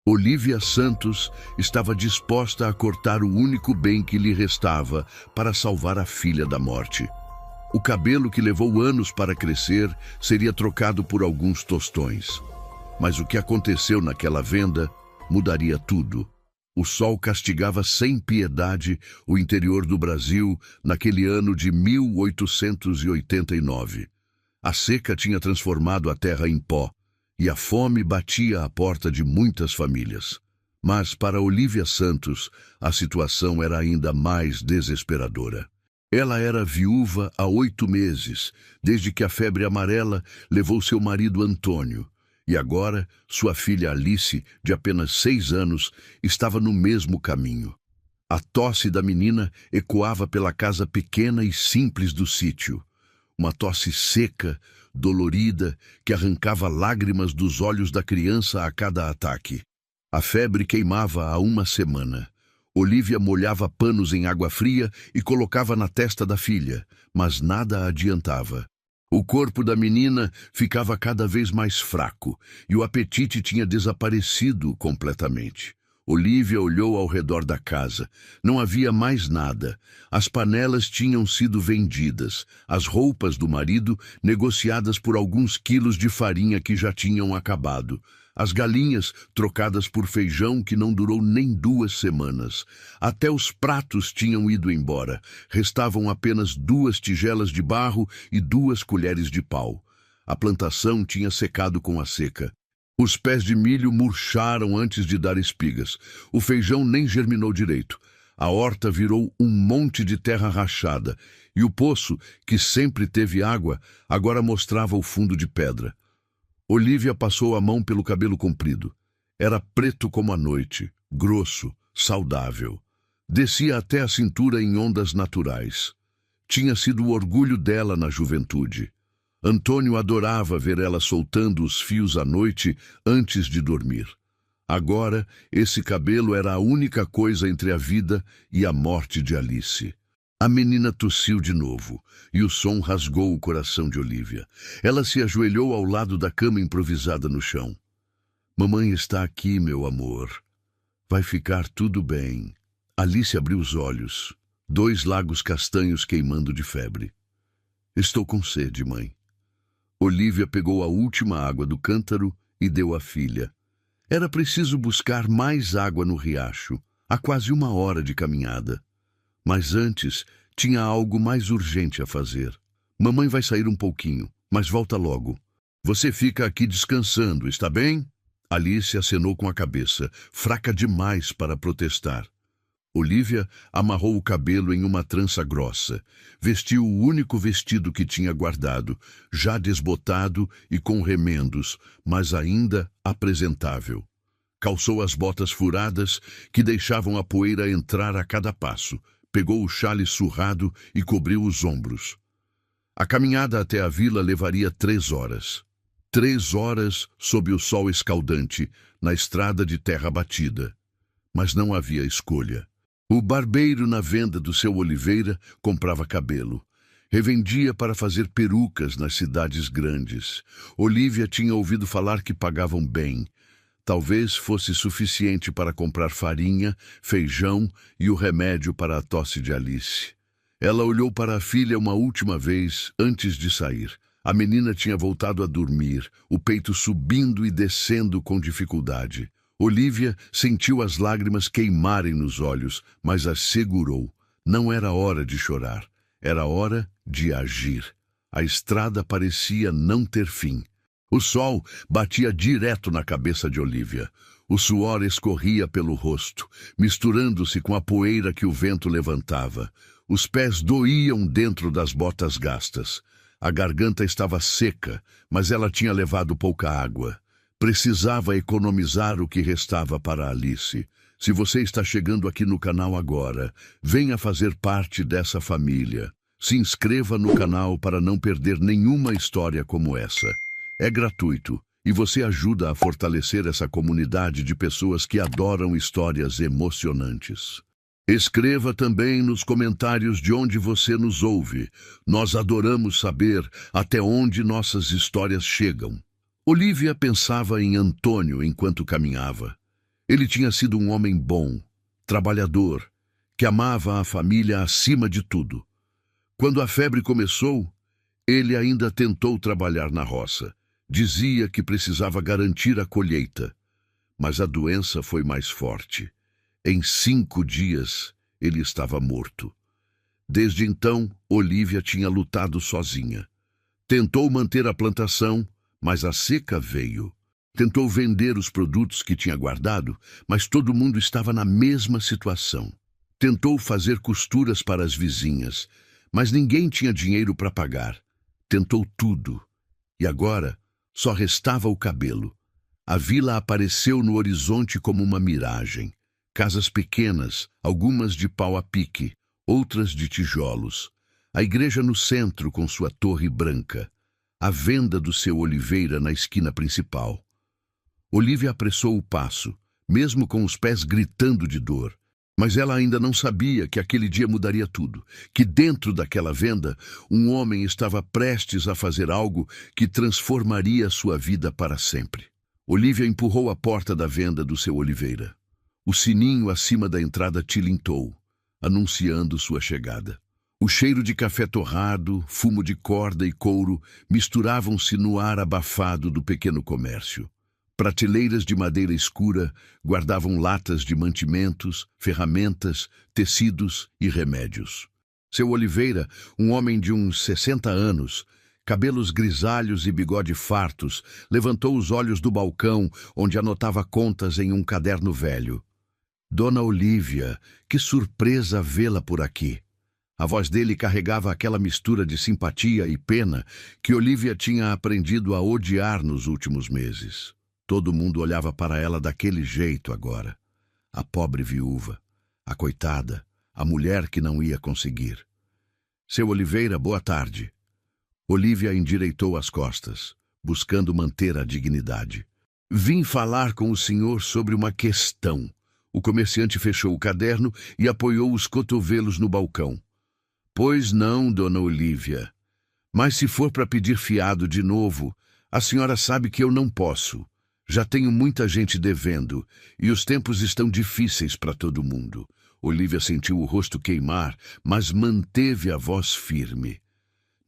Olívia Santos estava disposta a cortar o único bem que lhe restava para salvar a filha da morte. O cabelo que levou anos para crescer seria trocado por alguns tostões. Mas o que aconteceu naquela venda mudaria tudo. O sol castigava sem piedade o interior do Brasil naquele ano de 1889. A seca tinha transformado a terra em pó, e a fome batia à porta de muitas famílias. Mas para Olívia Santos, a situação era ainda mais desesperadora. Ela era viúva há 8 meses, desde que a febre amarela levou seu marido Antônio. E agora, sua filha Alice, de apenas 6 anos, estava no mesmo caminho. A tosse da menina ecoava pela casa pequena e simples do sítio. Uma tosse seca, dolorida, que arrancava lágrimas dos olhos da criança a cada ataque. A febre queimava há 1 semana. Olívia molhava panos em água fria e colocava na testa da filha, mas nada adiantava. O corpo da menina ficava cada vez mais fraco e o apetite tinha desaparecido completamente. Olívia olhou ao redor da casa. Não havia mais nada. As panelas tinham sido vendidas, as roupas do marido negociadas por alguns quilos de farinha que já tinham acabado, as galinhas trocadas por feijão que não durou nem 2 semanas. Até os pratos tinham ido embora. Restavam apenas 2 tigelas de barro e 2 colheres de pau. A plantação tinha secado com a seca. Os pés de milho murcharam antes de dar espigas. O feijão nem germinou direito. A horta virou um monte de terra rachada, e o poço, que sempre teve água, agora mostrava o fundo de pedra. Olívia passou a mão pelo cabelo comprido. Era preto como a noite, grosso, saudável. Descia até a cintura em ondas naturais. Tinha sido o orgulho dela na juventude. Antônio adorava ver ela soltando os fios à noite antes de dormir. Agora, esse cabelo era a única coisa entre a vida e a morte de Alice. A menina tossiu de novo, e o som rasgou o coração de Olívia. Ela se ajoelhou ao lado da cama improvisada no chão. "Mamãe está aqui, meu amor. Vai ficar tudo bem." Alice abriu os olhos, 2 lagos castanhos queimando de febre. "Estou com sede, mãe." Olívia pegou a última água do cântaro e deu à filha. Era preciso buscar mais água no riacho, há quase 1 hora de caminhada. Mas antes, tinha algo mais urgente a fazer. "Mamãe vai sair um pouquinho, mas volta logo. Você fica aqui descansando, está bem?" Alice acenou com a cabeça, fraca demais para protestar. Olívia amarrou o cabelo em uma trança grossa. Vestiu o único vestido que tinha guardado, já desbotado e com remendos, mas ainda apresentável. Calçou as botas furadas, que deixavam a poeira entrar a cada passo. Pegou o xale surrado e cobriu os ombros. A caminhada até a vila levaria 3 horas. 3 horas sob o sol escaldante, na estrada de terra batida. Mas não havia escolha. O barbeiro na venda do seu Oliveira comprava cabelo. Revendia para fazer perucas nas cidades grandes. Olívia tinha ouvido falar que pagavam bem. Talvez fosse suficiente para comprar farinha, feijão e o remédio para a tosse de Alice. Ela olhou para a filha uma última vez antes de sair. A menina tinha voltado a dormir, o peito subindo e descendo com dificuldade. Olívia sentiu as lágrimas queimarem nos olhos, mas as segurou. Não era hora de chorar, era hora de agir. A estrada parecia não ter fim. O sol batia direto na cabeça de Olívia. O suor escorria pelo rosto, misturando-se com a poeira que o vento levantava. Os pés doíam dentro das botas gastas. A garganta estava seca, mas ela tinha levado pouca água. Precisava economizar o que restava para Alice. Se você está chegando aqui no canal agora, venha fazer parte dessa família. Se inscreva no canal para não perder nenhuma história como essa. É gratuito e você ajuda a fortalecer essa comunidade de pessoas que adoram histórias emocionantes. Escreva também nos comentários de onde você nos ouve. Nós adoramos saber até onde nossas histórias chegam. Olívia pensava em Antônio enquanto caminhava. Ele tinha sido um homem bom, trabalhador, que amava a família acima de tudo. Quando a febre começou, ele ainda tentou trabalhar na roça. Dizia que precisava garantir a colheita, mas a doença foi mais forte. Em 5 dias, ele estava morto. Desde então, Olívia tinha lutado sozinha. Tentou manter a plantação, mas a seca veio. Tentou vender os produtos que tinha guardado, mas todo mundo estava na mesma situação. Tentou fazer costuras para as vizinhas, mas ninguém tinha dinheiro para pagar. Tentou tudo. E agora, só restava o cabelo. A vila apareceu no horizonte como uma miragem. Casas pequenas, algumas de pau a pique, outras de tijolos. A igreja no centro com sua torre branca. A venda do seu Oliveira na esquina principal. Olívia apressou o passo, mesmo com os pés gritando de dor. Mas ela ainda não sabia que aquele dia mudaria tudo, que dentro daquela venda, um homem estava prestes a fazer algo que transformaria sua vida para sempre. Olívia empurrou a porta da venda do seu Oliveira. O sininho acima da entrada tilintou, anunciando sua chegada. O cheiro de café torrado, fumo de corda e couro misturavam-se no ar abafado do pequeno comércio. Prateleiras de madeira escura guardavam latas de mantimentos, ferramentas, tecidos e remédios. Seu Oliveira, um homem de uns 60 anos, cabelos grisalhos e bigode fartos, levantou os olhos do balcão onde anotava contas em um caderno velho. Dona Olívia, que surpresa vê-la por aqui. A voz dele carregava aquela mistura de simpatia e pena que Olívia tinha aprendido a odiar nos últimos meses. Todo mundo olhava para ela daquele jeito agora. A pobre viúva, a coitada, a mulher que não ia conseguir. Seu Oliveira, boa tarde. Olívia endireitou as costas, buscando manter a dignidade. Vim falar com o senhor sobre uma questão. O comerciante fechou o caderno e apoiou os cotovelos no balcão. Pois não, dona Olívia. Mas se for para pedir fiado de novo, a senhora sabe que eu não posso. Já tenho muita gente devendo, e os tempos estão difíceis para todo mundo. Olívia sentiu o rosto queimar, mas manteve a voz firme.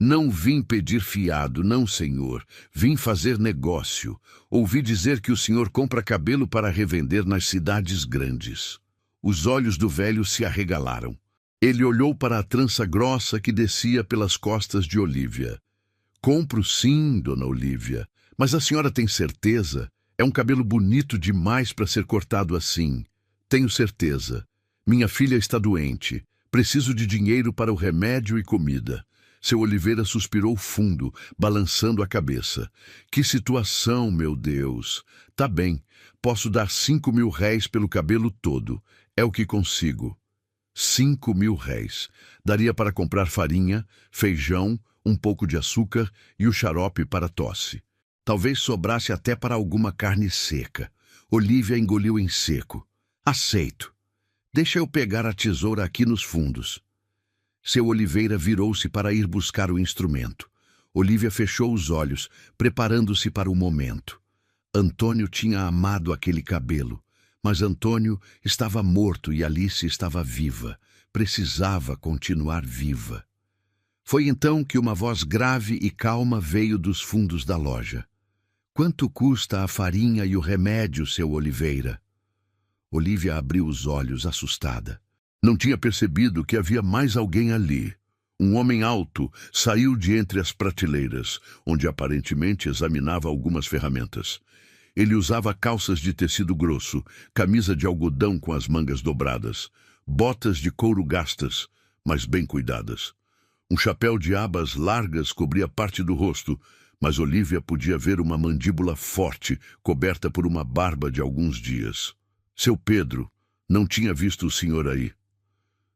Não vim pedir fiado, não, senhor. Vim fazer negócio. Ouvi dizer que o senhor compra cabelo para revender nas cidades grandes. Os olhos do velho se arregalaram. Ele olhou para a trança grossa que descia pelas costas de Olívia. Compro sim, dona Olívia. Mas a senhora tem certeza? É um cabelo bonito demais para ser cortado assim. Tenho certeza. Minha filha está doente. Preciso de dinheiro para o remédio e comida. Seu Oliveira suspirou fundo, balançando a cabeça. Que situação, meu Deus. Tá bem. Posso dar 5.000 réis pelo cabelo todo. É o que consigo. 5.000 réis. Daria para comprar farinha, feijão, um pouco de açúcar e o xarope para tosse. Talvez sobrasse até para alguma carne seca. Olívia engoliu em seco. Aceito. Deixa eu pegar a tesoura aqui nos fundos. Seu Oliveira virou-se para ir buscar o instrumento. Olívia fechou os olhos, preparando-se para o momento. Antônio tinha amado aquele cabelo, mas Antônio estava morto e Alice estava viva. Precisava continuar viva. Foi então que uma voz grave e calma veio dos fundos da loja. Quanto custa a farinha e o remédio, seu Oliveira? Olívia abriu os olhos, assustada. Não tinha percebido que havia mais alguém ali. Um homem alto saiu de entre as prateleiras, onde aparentemente examinava algumas ferramentas. Ele usava calças de tecido grosso, camisa de algodão com as mangas dobradas, botas de couro gastas, mas bem cuidadas. Um chapéu de abas largas cobria parte do rosto, mas Olívia podia ver uma mandíbula forte, coberta por uma barba de alguns dias. Seu Pedro não tinha visto o senhor aí.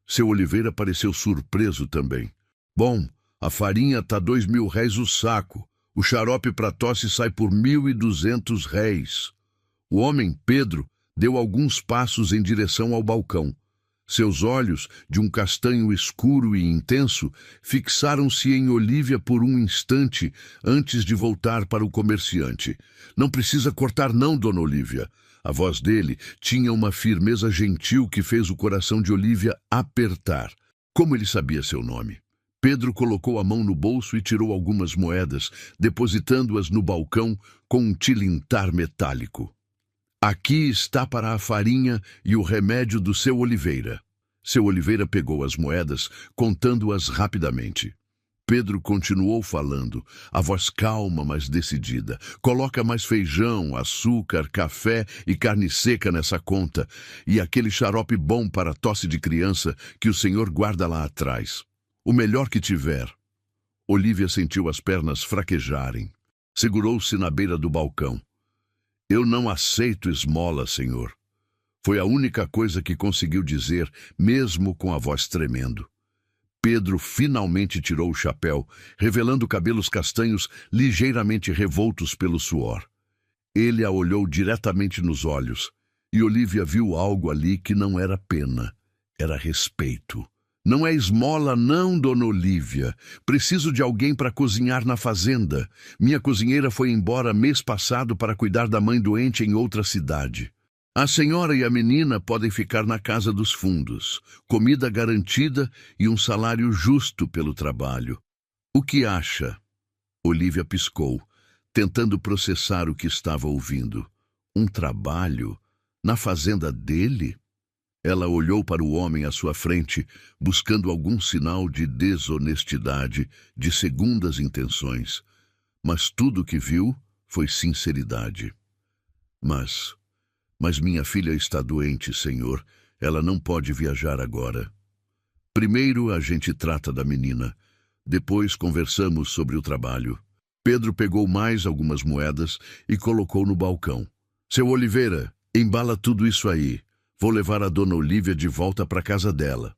Seu Oliveira pareceu surpreso também. Bom, a farinha tá 2.000 réis o saco. O xarope para tosse sai por 1.200 réis. O homem, Pedro, deu alguns passos em direção ao balcão. Seus olhos, de um castanho escuro e intenso, fixaram-se em Olívia por um instante antes de voltar para o comerciante. Não precisa cortar não, dona Olívia. A voz dele tinha uma firmeza gentil que fez o coração de Olívia apertar. Como ele sabia seu nome? Pedro colocou a mão no bolso e tirou algumas moedas, depositando-as no balcão com um tilintar metálico. Aqui está para a farinha e o remédio do seu Oliveira. Seu Oliveira pegou as moedas, contando-as rapidamente. Pedro continuou falando, a voz calma, mas decidida. Coloca mais feijão, açúcar, café e carne seca nessa conta, e aquele xarope bom para tosse de criança que o senhor guarda lá atrás. O melhor que tiver. Olívia sentiu as pernas fraquejarem. Segurou-se na beira do balcão. Eu não aceito esmola, senhor. Foi a única coisa que conseguiu dizer, mesmo com a voz tremendo. Pedro finalmente tirou o chapéu, revelando cabelos castanhos ligeiramente revoltos pelo suor. Ele a olhou diretamente nos olhos, e Olívia viu algo ali que não era pena, era respeito. Não é esmola não, dona Olívia. Preciso de alguém para cozinhar na fazenda. Minha cozinheira foi embora mês passado para cuidar da mãe doente em outra cidade. A senhora e a menina podem ficar na casa dos fundos. Comida garantida e um salário justo pelo trabalho. O que acha? Olívia piscou, tentando processar o que estava ouvindo. Um trabalho? Na fazenda dele? Ela olhou para o homem à sua frente, buscando algum sinal de desonestidade, de segundas intenções. Mas tudo o que viu foi sinceridade. Mas minha filha está doente, senhor. Ela não pode viajar agora. Primeiro a gente trata da menina. Depois conversamos sobre o trabalho. Pedro pegou mais algumas moedas e colocou no balcão. Seu Oliveira, embala tudo isso aí. Vou levar a dona Olívia de volta para a casa dela.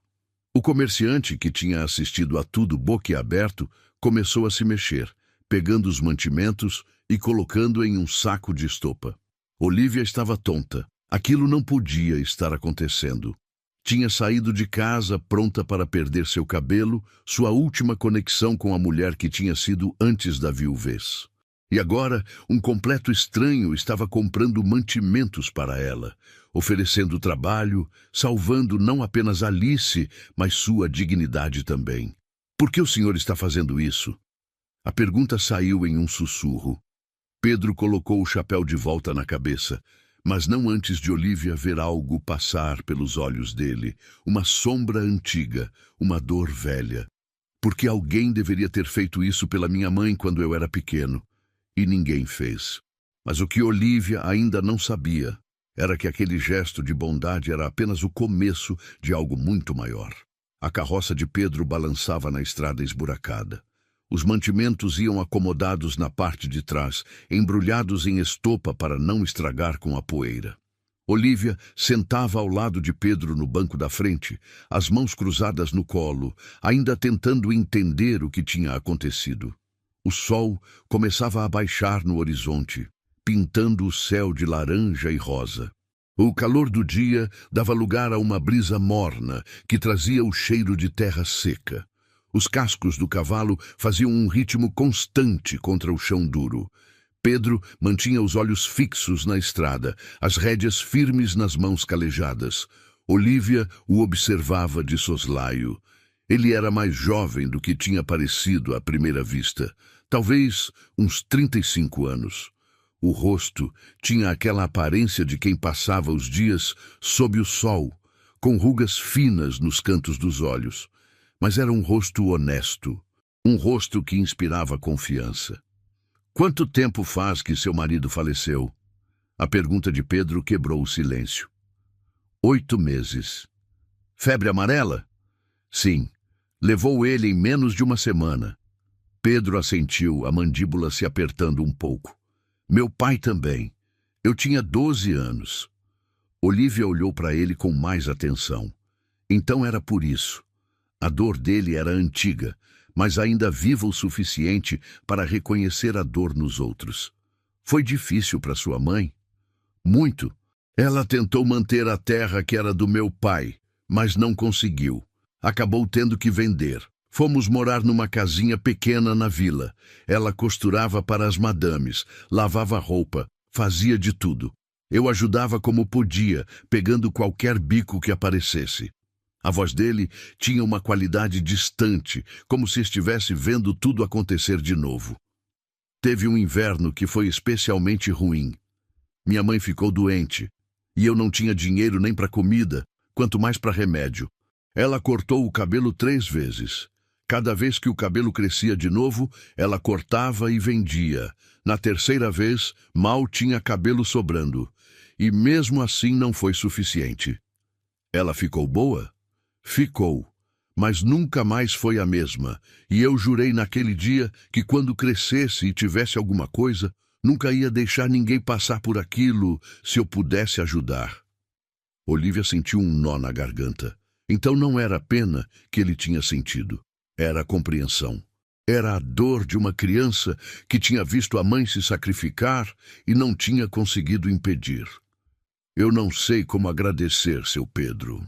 O comerciante, que tinha assistido a tudo boquiaberto, começou a se mexer, pegando os mantimentos e colocando em um saco de estopa. Olívia estava tonta. Aquilo não podia estar acontecendo. Tinha saído de casa pronta para perder seu cabelo, sua última conexão com a mulher que tinha sido antes da viuvez. E agora, um completo estranho estava comprando mantimentos para ela, oferecendo trabalho, salvando não apenas Alice, mas sua dignidade também. Por que o senhor está fazendo isso? A pergunta saiu em um sussurro. Pedro colocou o chapéu de volta na cabeça, mas não antes de Olívia ver algo passar pelos olhos dele, uma sombra antiga, uma dor velha. Porque alguém deveria ter feito isso pela minha mãe quando eu era pequeno, e ninguém fez. Mas o que Olívia ainda não sabia era que aquele gesto de bondade era apenas o começo de algo muito maior. A carroça de Pedro balançava na estrada esburacada. Os mantimentos iam acomodados na parte de trás, embrulhados em estopa para não estragar com a poeira. Olívia sentava ao lado de Pedro no banco da frente, as mãos cruzadas no colo, ainda tentando entender o que tinha acontecido. O sol começava a baixar no horizonte, pintando o céu de laranja e rosa. O calor do dia dava lugar a uma brisa morna que trazia o cheiro de terra seca. Os cascos do cavalo faziam um ritmo constante contra o chão duro. Pedro mantinha os olhos fixos na estrada, as rédeas firmes nas mãos calejadas. Olívia o observava de soslaio. Ele era mais jovem do que tinha parecido à primeira vista, talvez uns 35 anos. O rosto tinha aquela aparência de quem passava os dias sob o sol, com rugas finas nos cantos dos olhos. Mas era um rosto honesto, um rosto que inspirava confiança. Quanto tempo faz que seu marido faleceu? A pergunta de Pedro quebrou o silêncio. 8 meses. Febre amarela? Sim. Levou ele em menos de uma semana. Pedro assentiu, a mandíbula se apertando um pouco. Meu pai também. Eu tinha 12 anos. Olívia olhou para ele com mais atenção. Então era por isso. A dor dele era antiga, mas ainda viva o suficiente para reconhecer a dor nos outros. Foi difícil para sua mãe? Muito. Ela tentou manter a terra que era do meu pai, mas não conseguiu. Acabou tendo que vender. Fomos morar numa casinha pequena na vila. Ela costurava para as madames, lavava roupa, fazia de tudo. Eu ajudava como podia, pegando qualquer bico que aparecesse. A voz dele tinha uma qualidade distante, como se estivesse vendo tudo acontecer de novo. Teve um inverno que foi especialmente ruim. Minha mãe ficou doente, e eu não tinha dinheiro nem para comida, quanto mais para remédio. Ela cortou o cabelo 3 vezes. Cada vez que o cabelo crescia de novo, ela cortava e vendia. Na terceira vez, mal tinha cabelo sobrando. E mesmo assim não foi suficiente. Ela ficou boa? Ficou, mas nunca mais foi a mesma, e eu jurei naquele dia que quando crescesse e tivesse alguma coisa, nunca ia deixar ninguém passar por aquilo se eu pudesse ajudar. Olívia sentiu um nó na garganta. Então não era pena que ele tinha sentido, era compreensão. Era a dor de uma criança que tinha visto a mãe se sacrificar e não tinha conseguido impedir. Eu não sei como agradecer, seu Pedro.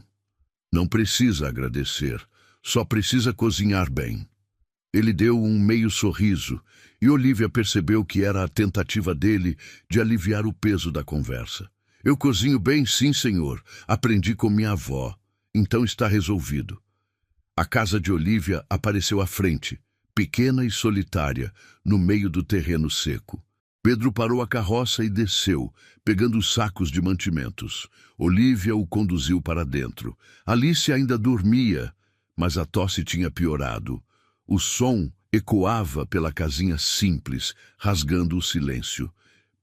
Não precisa agradecer, só precisa cozinhar bem. Ele deu um meio sorriso e Olívia percebeu que era a tentativa dele de aliviar o peso da conversa. Eu cozinho bem, sim, senhor. Aprendi com minha avó. Então está resolvido. A casa de Olívia apareceu à frente, pequena e solitária, no meio do terreno seco. Pedro parou a carroça e desceu, pegando os sacos de mantimentos. Olívia o conduziu para dentro. Alice ainda dormia, mas a tosse tinha piorado. O som ecoava pela casinha simples, rasgando o silêncio.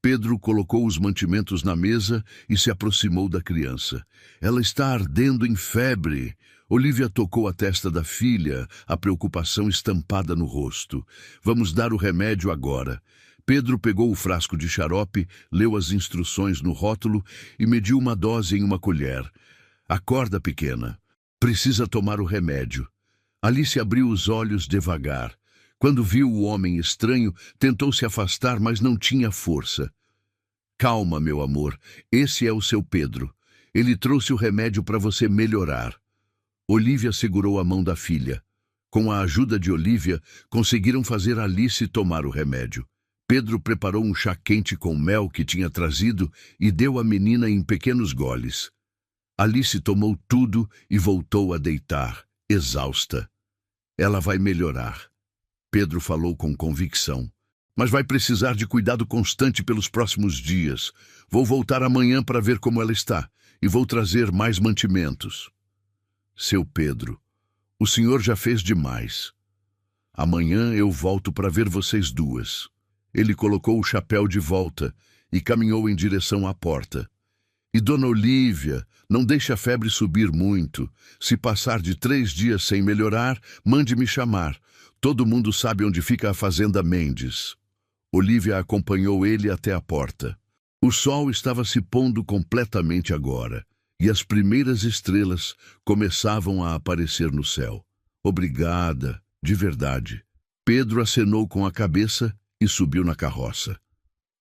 Pedro colocou os mantimentos na mesa e se aproximou da criança. Ela está ardendo em febre. Olívia tocou a testa da filha, a preocupação estampada no rosto. Vamos dar o remédio agora. Pedro pegou o frasco de xarope, leu as instruções no rótulo e mediu uma dose em uma colher. Acorda, pequena. Precisa tomar o remédio. Alice abriu os olhos devagar. Quando viu o homem estranho, tentou se afastar, mas não tinha força. Calma, meu amor. Esse é o seu Pedro. Ele trouxe o remédio para você melhorar. Olívia segurou a mão da filha. Com a ajuda de Olívia, conseguiram fazer Alice tomar o remédio. Pedro preparou um chá quente com mel que tinha trazido e deu à menina em pequenos goles. Alice tomou tudo e voltou a deitar, exausta. Ela vai melhorar. Pedro falou com convicção. Mas vai precisar de cuidado constante pelos próximos dias. Vou voltar amanhã para ver como ela está e vou trazer mais mantimentos. Seu Pedro, o senhor já fez demais. Amanhã eu volto para ver vocês duas. Ele colocou o chapéu de volta e caminhou em direção à porta. E Dona Olívia, não deixe a febre subir muito. Se passar de 3 dias sem melhorar, mande me chamar. Todo mundo sabe onde fica a fazenda Mendes. Olívia acompanhou ele até a porta. O sol estava se pondo completamente agora, e as primeiras estrelas começavam a aparecer no céu. Obrigada, de verdade. Pedro acenou com a cabeça e subiu na carroça.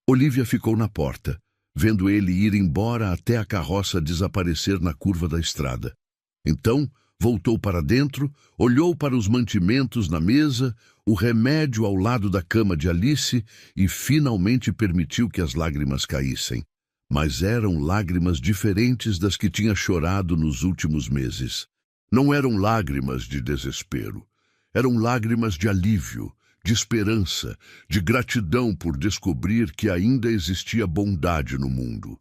Olívia ficou na porta, vendo ele ir embora até a carroça desaparecer na curva da estrada. Então, voltou para dentro, olhou para os mantimentos na mesa, o remédio ao lado da cama de Alice e finalmente permitiu que as lágrimas caíssem. Mas eram lágrimas diferentes das que tinha chorado nos últimos meses. Não eram lágrimas de desespero. Eram lágrimas de alívio, de esperança, de gratidão por descobrir que ainda existia bondade no mundo.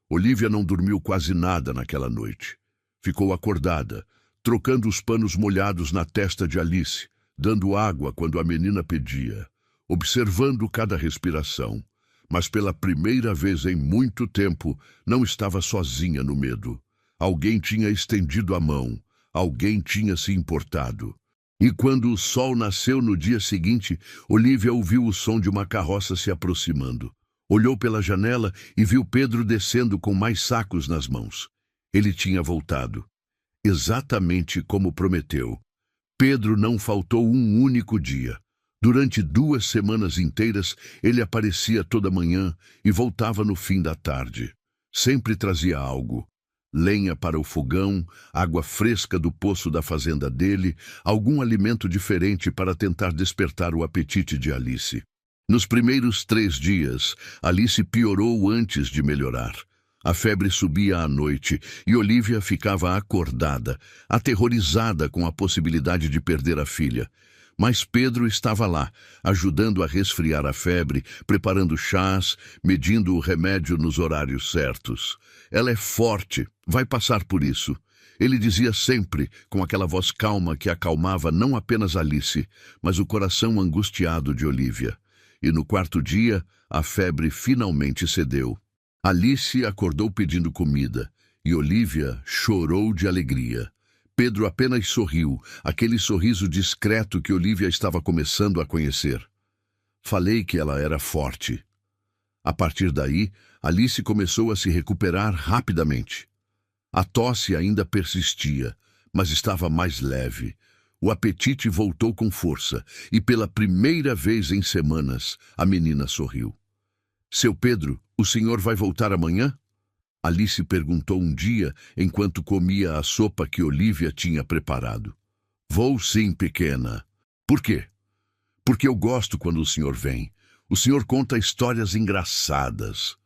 Olívia não dormiu quase nada naquela noite. Ficou acordada, trocando os panos molhados na testa de Alice, dando água quando a menina pedia, observando cada respiração. Mas pela primeira vez em muito tempo, não estava sozinha no medo. Alguém tinha estendido a mão, alguém tinha se importado. E quando o sol nasceu no dia seguinte, Olívia ouviu o som de uma carroça se aproximando. Olhou pela janela e viu Pedro descendo com mais sacos nas mãos. Ele tinha voltado. Exatamente como prometeu. Pedro não faltou um único dia. Durante 2 semanas inteiras, ele aparecia toda manhã e voltava no fim da tarde. Sempre trazia algo. Lenha para o fogão, água fresca do poço da fazenda dele, algum alimento diferente para tentar despertar o apetite de Alice. Nos primeiros 3 dias, Alice piorou antes de melhorar. A febre subia à noite e Olívia ficava acordada, aterrorizada com a possibilidade de perder a filha. Mas Pedro estava lá, ajudando a resfriar a febre, preparando chás, medindo o remédio nos horários certos. Ela é forte, vai passar por isso. Ele dizia sempre, com aquela voz calma que acalmava não apenas Alice, mas o coração angustiado de Olívia. E no quarto dia, a febre finalmente cedeu. Alice acordou pedindo comida, e Olívia chorou de alegria. Pedro apenas sorriu, aquele sorriso discreto que Olívia estava começando a conhecer. Falei que ela era forte. A partir daí, Alice começou a se recuperar rapidamente. A tosse ainda persistia, mas estava mais leve. O apetite voltou com força, e pela primeira vez em semanas, a menina sorriu. Seu Pedro, o senhor vai voltar amanhã? Alice perguntou um dia, enquanto comia a sopa que Olívia tinha preparado. Vou sim, pequena. Por quê? Porque eu gosto quando o senhor vem. O senhor conta histórias engraçadas.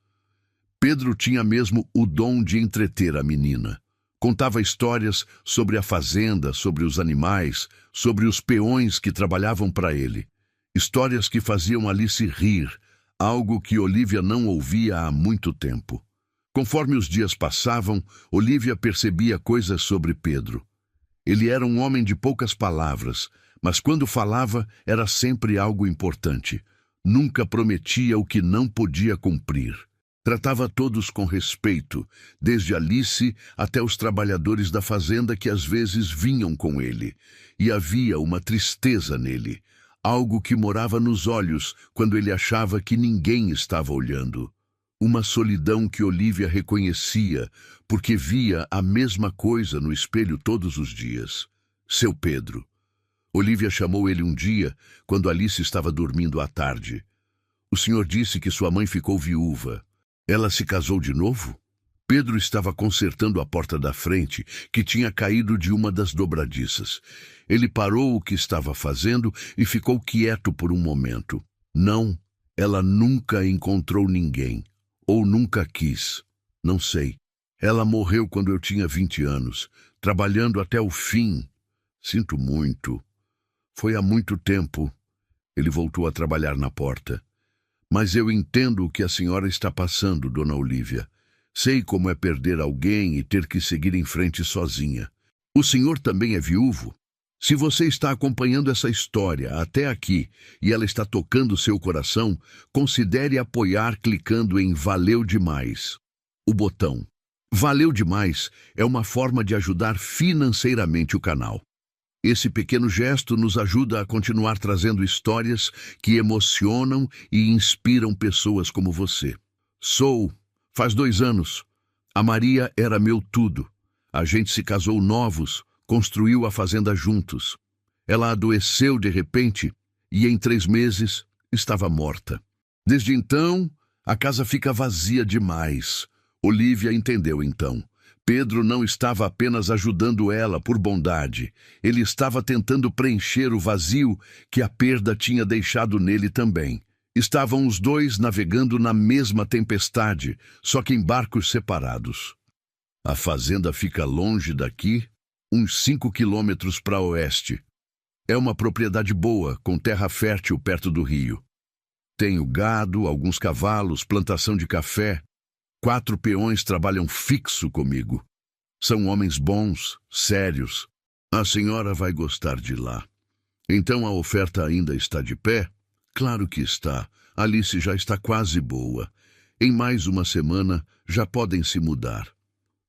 Pedro tinha mesmo o dom de entreter a menina. Contava histórias sobre a fazenda, sobre os animais, sobre os peões que trabalhavam para ele. Histórias que faziam Alice rir, algo que Olívia não ouvia há muito tempo. Conforme os dias passavam, Olívia percebia coisas sobre Pedro. Ele era um homem de poucas palavras, mas quando falava era sempre algo importante. Nunca prometia o que não podia cumprir. Tratava todos com respeito, desde Alice até os trabalhadores da fazenda que às vezes vinham com ele. E havia uma tristeza nele, algo que morava nos olhos quando ele achava que ninguém estava olhando. Uma solidão que Olívia reconhecia, porque via a mesma coisa no espelho todos os dias. Seu Pedro. Olívia chamou ele um dia, quando Alice estava dormindo à tarde. O senhor disse que sua mãe ficou viúva. Ela se casou de novo? Pedro estava consertando a porta da frente, que tinha caído de uma das dobradiças. Ele parou o que estava fazendo e ficou quieto por um momento. Não, ela nunca encontrou ninguém. Ou nunca quis. Não sei. Ela morreu quando eu tinha 20 anos, trabalhando até o fim. Sinto muito. Foi há muito tempo. Ele voltou a trabalhar na porta. Mas eu entendo o que a senhora está passando, dona Olívia. Sei como é perder alguém e ter que seguir em frente sozinha. O senhor também é viúvo? Se você está acompanhando essa história até aqui e ela está tocando seu coração, considere apoiar clicando em Valeu Demais. O botão Valeu Demais é uma forma de ajudar financeiramente o canal. Esse pequeno gesto nos ajuda a continuar trazendo histórias que emocionam e inspiram pessoas como você. Faz 2 anos. A Maria era meu tudo. A gente se casou novos, construiu a fazenda juntos. Ela adoeceu de repente e em 3 meses estava morta. Desde então, a casa fica vazia demais. Olívia entendeu então. Pedro não estava apenas ajudando ela por bondade. Ele estava tentando preencher o vazio que a perda tinha deixado nele também. Estavam os dois navegando na mesma tempestade, só que em barcos separados. A fazenda fica longe daqui, uns 5 quilômetros para oeste. É uma propriedade boa, com terra fértil perto do rio. Tenho gado, alguns cavalos, plantação de café. 4 peões trabalham fixo comigo. São homens bons, sérios. A senhora vai gostar de lá. Então a oferta ainda está de pé? Claro que está. Alice já está quase boa. Em mais uma semana já podem se mudar.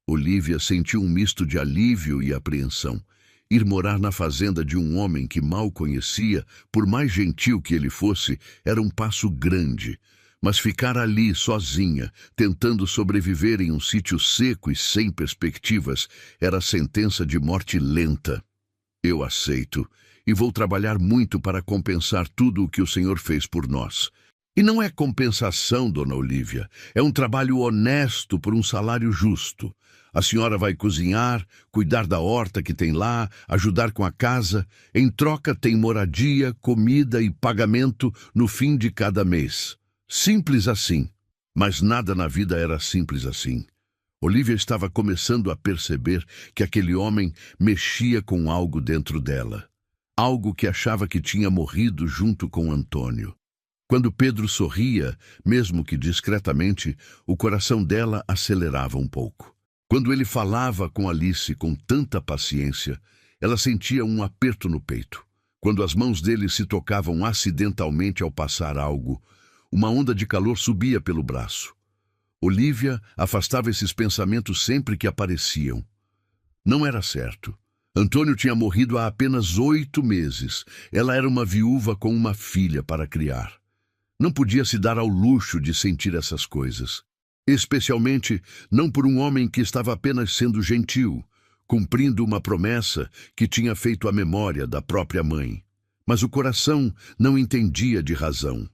Olívia sentiu um misto de alívio e apreensão. Ir morar na fazenda de um homem que mal conhecia, por mais gentil que ele fosse, era um passo grande. Mas ficar ali sozinha, tentando sobreviver em um sítio seco e sem perspectivas, era sentença de morte lenta. Eu aceito, e vou trabalhar muito para compensar tudo o que o Senhor fez por nós. E não é compensação, dona Olívia, é um trabalho honesto por um salário justo. A senhora vai cozinhar, cuidar da horta que tem lá, ajudar com a casa. Em troca tem moradia, comida e pagamento no fim de cada mês. Simples assim. Mas nada na vida era simples assim. Olívia estava começando a perceber que aquele homem mexia com algo dentro dela. Algo que achava que tinha morrido junto com Antônio. Quando Pedro sorria, mesmo que discretamente, o coração dela acelerava um pouco. Quando ele falava com Alice com tanta paciência, ela sentia um aperto no peito. Quando as mãos dele se tocavam acidentalmente ao passar algo, uma onda de calor subia pelo braço. Olívia afastava esses pensamentos sempre que apareciam. Não era certo. Antônio tinha morrido há apenas 8 meses. Ela era uma viúva com uma filha para criar. Não podia se dar ao luxo de sentir essas coisas. Especialmente não por um homem que estava apenas sendo gentil, cumprindo uma promessa que tinha feito à memória da própria mãe. Mas o coração não entendia de razão.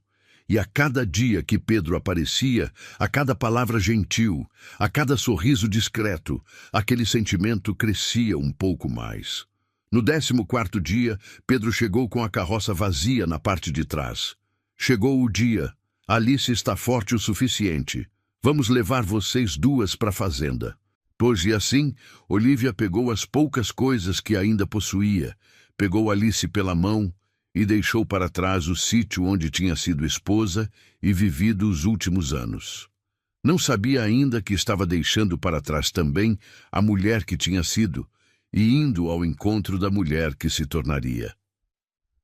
E a cada dia que Pedro aparecia, a cada palavra gentil, a cada sorriso discreto, aquele sentimento crescia um pouco mais. No 14º dia, Pedro chegou com a carroça vazia na parte de trás. Chegou o dia. Alice está forte o suficiente. Vamos levar vocês duas para a fazenda. Pois e assim, Olívia pegou as poucas coisas que ainda possuía, pegou Alice pela mão e deixou para trás o sítio onde tinha sido esposa e vivido os últimos anos. Não sabia ainda que estava deixando para trás também a mulher que tinha sido e indo ao encontro da mulher que se tornaria.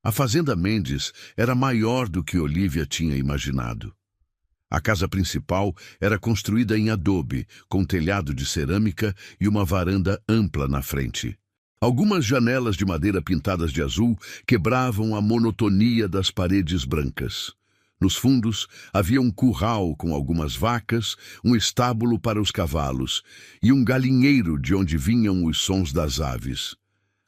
A fazenda Mendes era maior do que Olívia tinha imaginado. A casa principal era construída em adobe, com telhado de cerâmica e uma varanda ampla na frente. Algumas janelas de madeira pintadas de azul quebravam a monotonia das paredes brancas. Nos fundos havia um curral com algumas vacas, um estábulo para os cavalos e um galinheiro de onde vinham os sons das aves.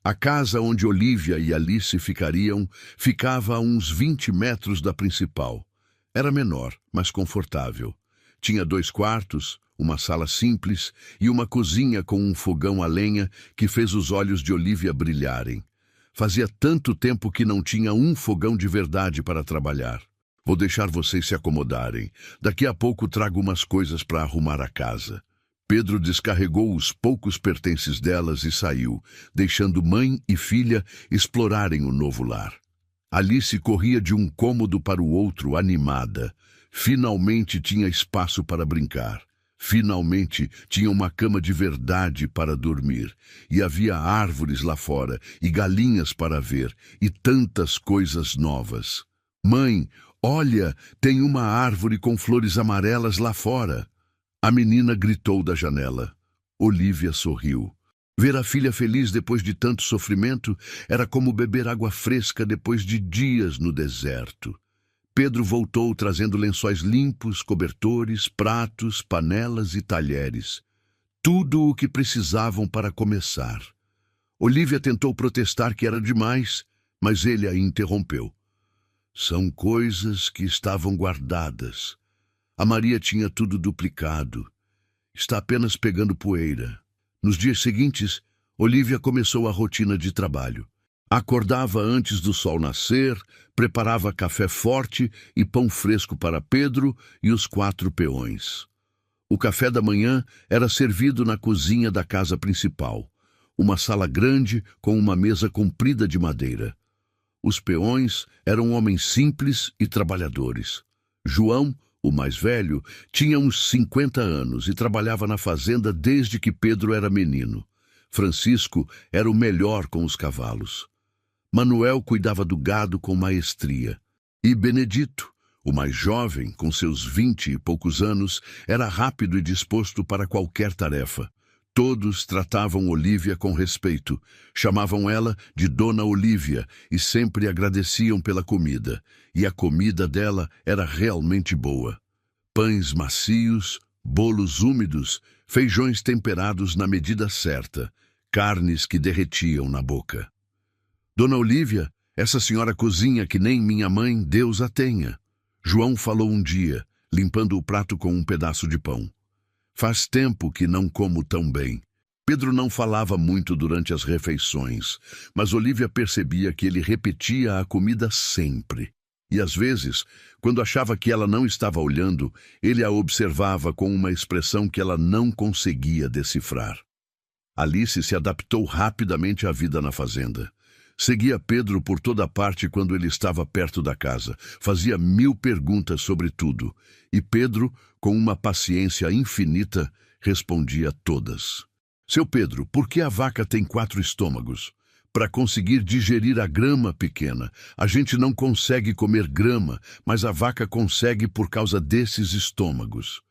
A casa onde Olívia e Alice ficariam ficava a uns 20 metros da principal. Era menor, mas confortável. Tinha 2 quartos, uma sala simples e uma cozinha com um fogão a lenha que fez os olhos de Olívia brilharem. Fazia tanto tempo que não tinha um fogão de verdade para trabalhar. Vou deixar vocês se acomodarem. Daqui a pouco trago umas coisas para arrumar a casa. Pedro descarregou os poucos pertences delas e saiu, deixando mãe e filha explorarem o novo lar. Alice corria de um cômodo para o outro, animada. Finalmente tinha espaço para brincar. Finalmente tinha uma cama de verdade para dormir. E havia árvores lá fora, e galinhas para ver, e tantas coisas novas. Mãe, olha, tem uma árvore com flores amarelas lá fora. A menina gritou da janela. Olívia sorriu. Ver a filha feliz depois de tanto sofrimento era como beber água fresca depois de dias no deserto. Pedro voltou trazendo lençóis limpos, cobertores, pratos, panelas e talheres. Tudo o que precisavam para começar. Olívia tentou protestar que era demais, mas ele a interrompeu. São coisas que estavam guardadas. A Maria tinha tudo duplicado. Está apenas pegando poeira. Nos dias seguintes, Olívia começou a rotina de trabalho. Acordava antes do sol nascer, preparava café forte e pão fresco para Pedro e os 4 peões. O café da manhã era servido na cozinha da casa principal, uma sala grande com uma mesa comprida de madeira. Os peões eram homens simples e trabalhadores. João, o mais velho, tinha uns 50 anos e trabalhava na fazenda desde que Pedro era menino. Francisco era o melhor com os cavalos. Manuel cuidava do gado com maestria. E Benedito, o mais jovem, com seus 20 e poucos anos, era rápido e disposto para qualquer tarefa. Todos tratavam Olívia com respeito, chamavam ela de Dona Olívia e sempre agradeciam pela comida. E a comida dela era realmente boa. Pães macios, bolos úmidos, feijões temperados na medida certa, carnes que derretiam na boca. Dona Olívia, essa senhora cozinha que nem minha mãe, Deus a tenha. João falou um dia, limpando o prato com um pedaço de pão. Faz tempo que não como tão bem. Pedro não falava muito durante as refeições, mas Olívia percebia que ele repetia a comida sempre. E às vezes, quando achava que ela não estava olhando, ele a observava com uma expressão que ela não conseguia decifrar. Alice se adaptou rapidamente à vida na fazenda. Seguia Pedro por toda parte quando ele estava perto da casa. Fazia 1000 perguntas sobre tudo. E Pedro, com uma paciência infinita, respondia todas. Seu Pedro, por que a vaca tem 4 estômagos? Para conseguir digerir a grama pequena. A gente não consegue comer grama, mas a vaca consegue por causa desses estômagos.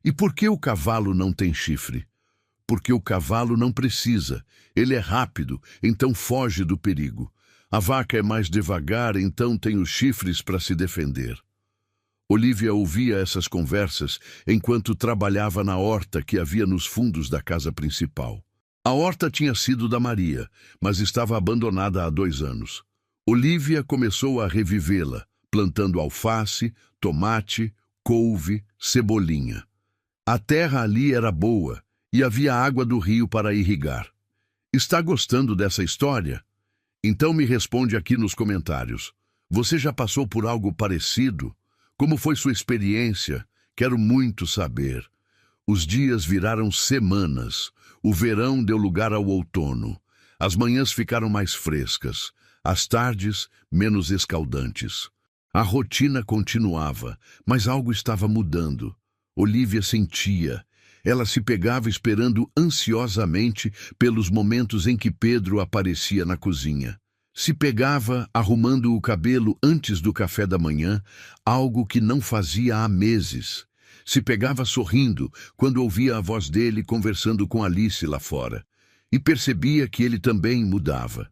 E por que o cavalo não tem chifre? Porque o cavalo não precisa. Ele é rápido, então foge do perigo. A vaca é mais devagar, então tem os chifres para se defender. Olívia ouvia essas conversas enquanto trabalhava na horta que havia nos fundos da casa principal. A horta tinha sido da Maria, mas estava abandonada há 2 anos. Olívia começou a revivê-la, plantando alface, tomate, couve, cebolinha. A terra ali era boa e havia água do rio para irrigar. Está gostando dessa história? Então me responde aqui nos comentários. Você já passou por algo parecido? Como foi sua experiência? Quero muito saber. Os dias viraram semanas. O verão deu lugar ao outono. As manhãs ficaram mais frescas. As tardes, menos escaldantes. A rotina continuava, mas algo estava mudando. Olívia sentia. Ela se pegava esperando ansiosamente pelos momentos em que Pedro aparecia na cozinha. Se pegava arrumando o cabelo antes do café da manhã, algo que não fazia há meses. Se pegava sorrindo quando ouvia a voz dele conversando com Alice lá fora. E percebia que ele também mudava.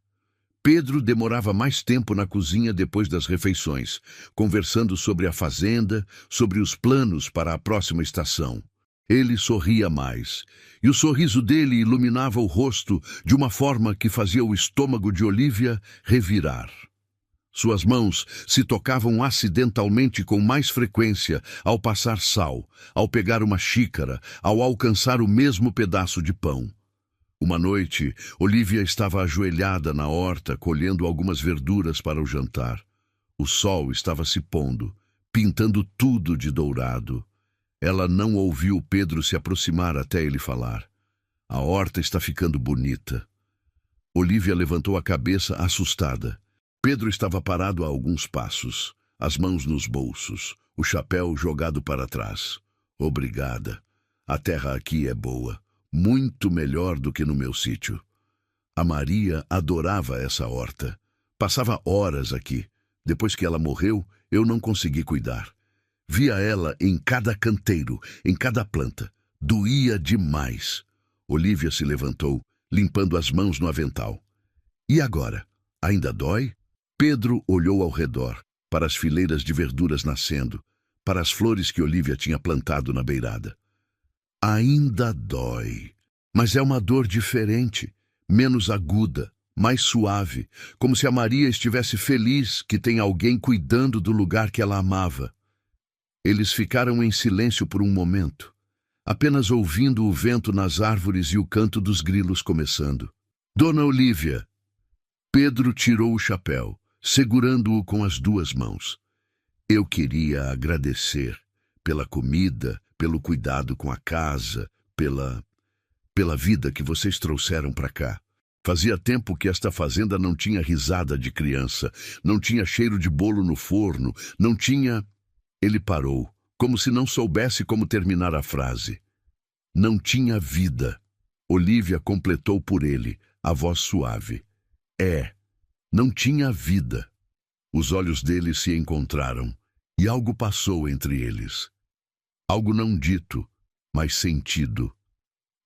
Pedro demorava mais tempo na cozinha depois das refeições, conversando sobre a fazenda, sobre os planos para a próxima estação. Ele sorria mais, e o sorriso dele iluminava o rosto de uma forma que fazia o estômago de Olívia revirar. Suas mãos se tocavam acidentalmente com mais frequência ao passar sal, ao pegar uma xícara, ao alcançar o mesmo pedaço de pão. Uma noite, Olívia estava ajoelhada na horta, colhendo algumas verduras para o jantar. O sol estava se pondo, pintando tudo de dourado. Ela não ouviu Pedro se aproximar até ele falar. A horta está ficando bonita. Olívia levantou a cabeça assustada. Pedro estava parado a alguns passos, as mãos nos bolsos, o chapéu jogado para trás. Obrigada. A terra aqui é boa, muito melhor do que no meu sítio. A Maria adorava essa horta. Passava horas aqui. Depois que ela morreu, eu não consegui cuidar. Via ela em cada canteiro, em cada planta. Doía demais. Olívia se levantou, limpando as mãos no avental. E agora? Ainda dói? Pedro olhou ao redor, para as fileiras de verduras nascendo, para as flores que Olívia tinha plantado na beirada. Ainda dói, mas é uma dor diferente, menos aguda, mais suave, como se a Maria estivesse feliz que tem alguém cuidando do lugar que ela amava. Eles ficaram em silêncio por um momento, apenas ouvindo o vento nas árvores e o canto dos grilos começando. Dona Olívia! Pedro tirou o chapéu, segurando-o com as 2 mãos. Eu queria agradecer pela comida, pelo cuidado com a casa, pela vida que vocês trouxeram para cá. Fazia tempo que esta fazenda não tinha risada de criança, não tinha cheiro de bolo no forno, não tinha... Ele parou, como se não soubesse como terminar a frase. Não tinha vida. Olívia completou por ele, a voz suave. Não tinha vida. Os olhos dele se encontraram, e algo passou entre eles. Algo não dito, mas sentido.